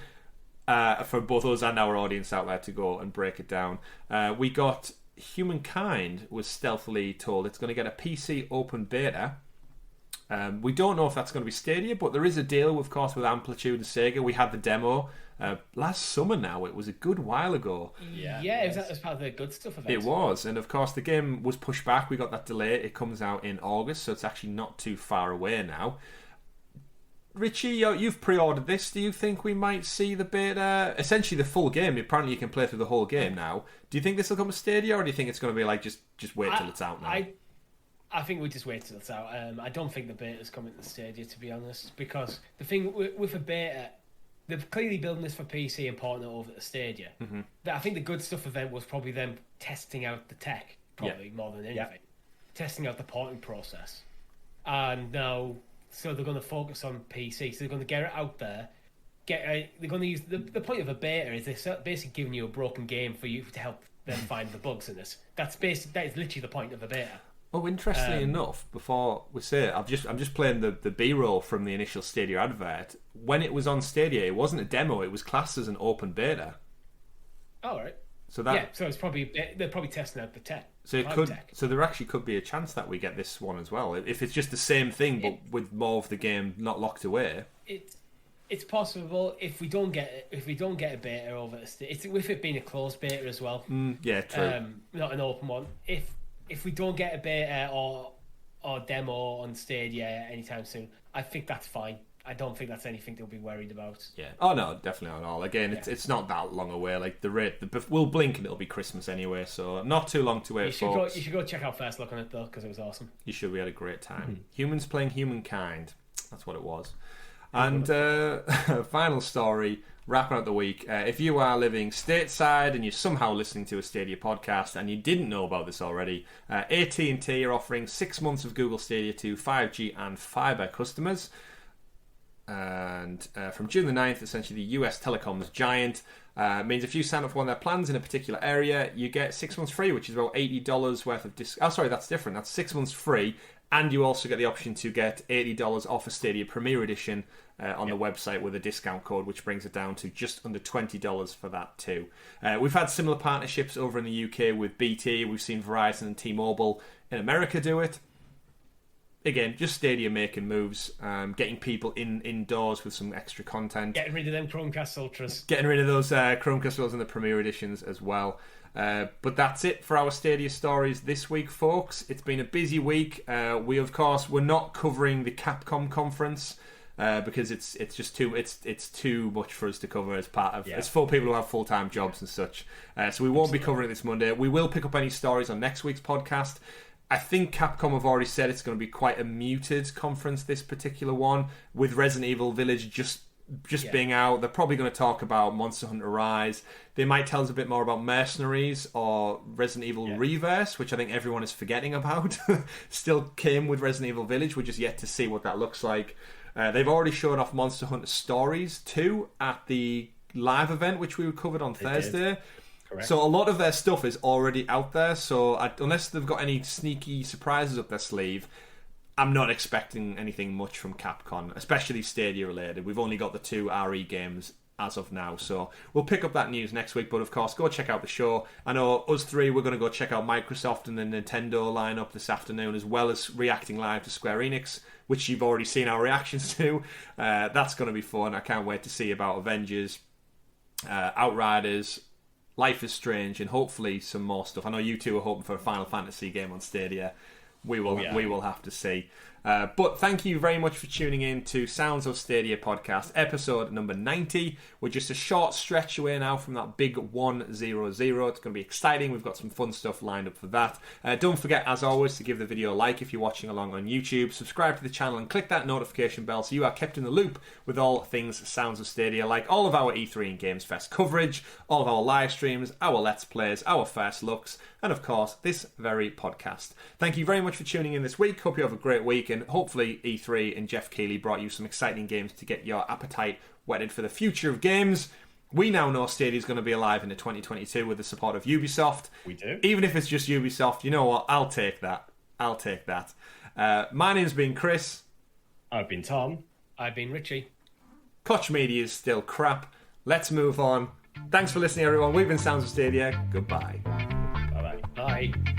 A: for both us and our audience out there to go and break it down. We got Humankind was stealthily told it's going to get a PC open beta. We don't know if that's going to be Stadia, but there is a deal, of course, with Amplitude and Sega. We had the demo last summer now. It was a good while ago.
C: Yeah, it was part of the good stuff event.
A: It was, and of course the game was pushed back. We got that delay. It comes out in August, so it's actually not too far away now. Richie, you've pre-ordered this. Do you think we might see the beta, essentially the full game? Apparently you can play through the whole game now. Do you think this will come to Stadia, or do you think it's going to be like just wait till it's out now?
C: I think we just wait till it's out. I don't think the beta's coming to Stadia, to be honest, because the thing with a beta, they're clearly building this for PC and porting it over to Stadia. Mm-hmm. I think the good stuff event was probably them testing out the tech, more tthan anything. Yeah. Testing out the porting process. And now, so they're going to focus on PC, so they're going to get it out there. They're going to use the point of a beta is they're basically giving you a broken game for you to help them find the bugs in this. That is literally the point of a beta.
A: Oh, interestingly enough, before we say it, I'm just playing the B-roll from the initial Stadia advert. When it was on Stadia, it wasn't a demo; it was classed as an open beta.
C: Oh, right.
A: So
C: so it's probably they're probably testing out the tech.
A: So there actually could be a chance that we get this one as well, if it's just the same thing but with more of the game not locked away.
C: It's possible if we don't get a beta over it's with it being a closed beta as well.
A: Yeah, true.
C: Not an open one. If we don't get a beta or demo on Stadia anytime soon, I think that's fine. I don't think that's anything they'll be worried about.
A: Yeah. Oh no, definitely not at all. Again, it's not that long away. Like we'll blink and it'll be Christmas anyway, so not too long to wait.
C: You should go check out First Look on it though, because it was awesome.
A: You should. We had a great time. Humans playing Humankind. That's what it was. And final story, wrapping up the week. If you are living stateside and you're somehow listening to a Stadia podcast and you didn't know about this already, AT&T are offering 6 months of Google Stadia to 5G and fibre customers. And from June the 9th, essentially the US telecoms giant means if you sign up for one of their plans in a particular area, you get 6 months free, which is about $80 worth of that's different. That's 6 months free. And you also get the option to get $80 off a Stadia Premier Edition on the website with a discount code, which brings it down to just under $20 for that too. We've had similar partnerships over in the UK with BT. We've seen Verizon and T-Mobile in America do it. Again, just Stadia making moves, getting people indoors with some extra content.
C: Getting rid of them Chromecast Ultras.
A: Getting rid of those Chromecast Ultras and the Premier Editions as well. But that's it for our Stadia stories this week, folks. It's been a busy week. We're not covering the Capcom conference because it's just too much for us to cover as part of. It's for people who have full-time jobs and such. So we won't be covering it this Monday. We will pick up any stories on next week's podcast. I think Capcom have already said it's going to be quite a muted conference, this particular one, with Resident Evil Village just being out. They're probably going to talk about Monster Hunter Rise. They might tell us a bit more about Mercenaries or Resident Evil Reverse, which I think everyone is forgetting about. Still came with Resident Evil Village. We're just yet to see what that looks like. They've already shown off Monster Hunter Stories 2 at the live event, which we covered on Thursday.
B: Correct.
A: So a lot of their stuff is already out there. So unless they've got any sneaky surprises up their sleeve, I'm not expecting anything much from Capcom, especially Stadia related. We've only got the 2 RE games as of now, so we'll pick up that news next week. But of course, go check out the show. I know us three, we're going to go check out Microsoft and the Nintendo lineup this afternoon, as well as reacting live to Square Enix, which you've already seen our reactions to. That's going to be fun. I can't wait to see about Avengers, Outriders, Life is Strange, and hopefully some more stuff. I know you two are hoping for a Final Fantasy game on Stadia. We will have to see. But thank you very much for tuning in to Sounds of Stadia podcast, episode number 90. We're just a short stretch away now from that big 100. It's going to be exciting. We've got some fun stuff lined up for that. Don't forget, as always, to give the video a like if you're watching along on YouTube. Subscribe to the channel and click that notification bell so you are kept in the loop with all things Sounds of Stadia, like all of our E3 and Games Fest coverage, all of our live streams, our Let's Plays, our first looks, and of course, this very podcast. Thank you very much for tuning in this week. Hope you have a great week, and hopefully E3 and Jeff Keighley brought you some exciting games to get your appetite whetted for the future of games. We now know Stadia is going to be alive into 2022 with the support of Ubisoft.
B: We do.
A: Even if it's just Ubisoft, you know what? I'll take that. My name's been Chris.
B: I've been Tom.
C: I've been Richie.
A: Koch Media is still crap. let's move on. Thanks for listening, everyone. We've been Sounds of Stadia. Goodbye.
B: Bye-bye.
C: Bye.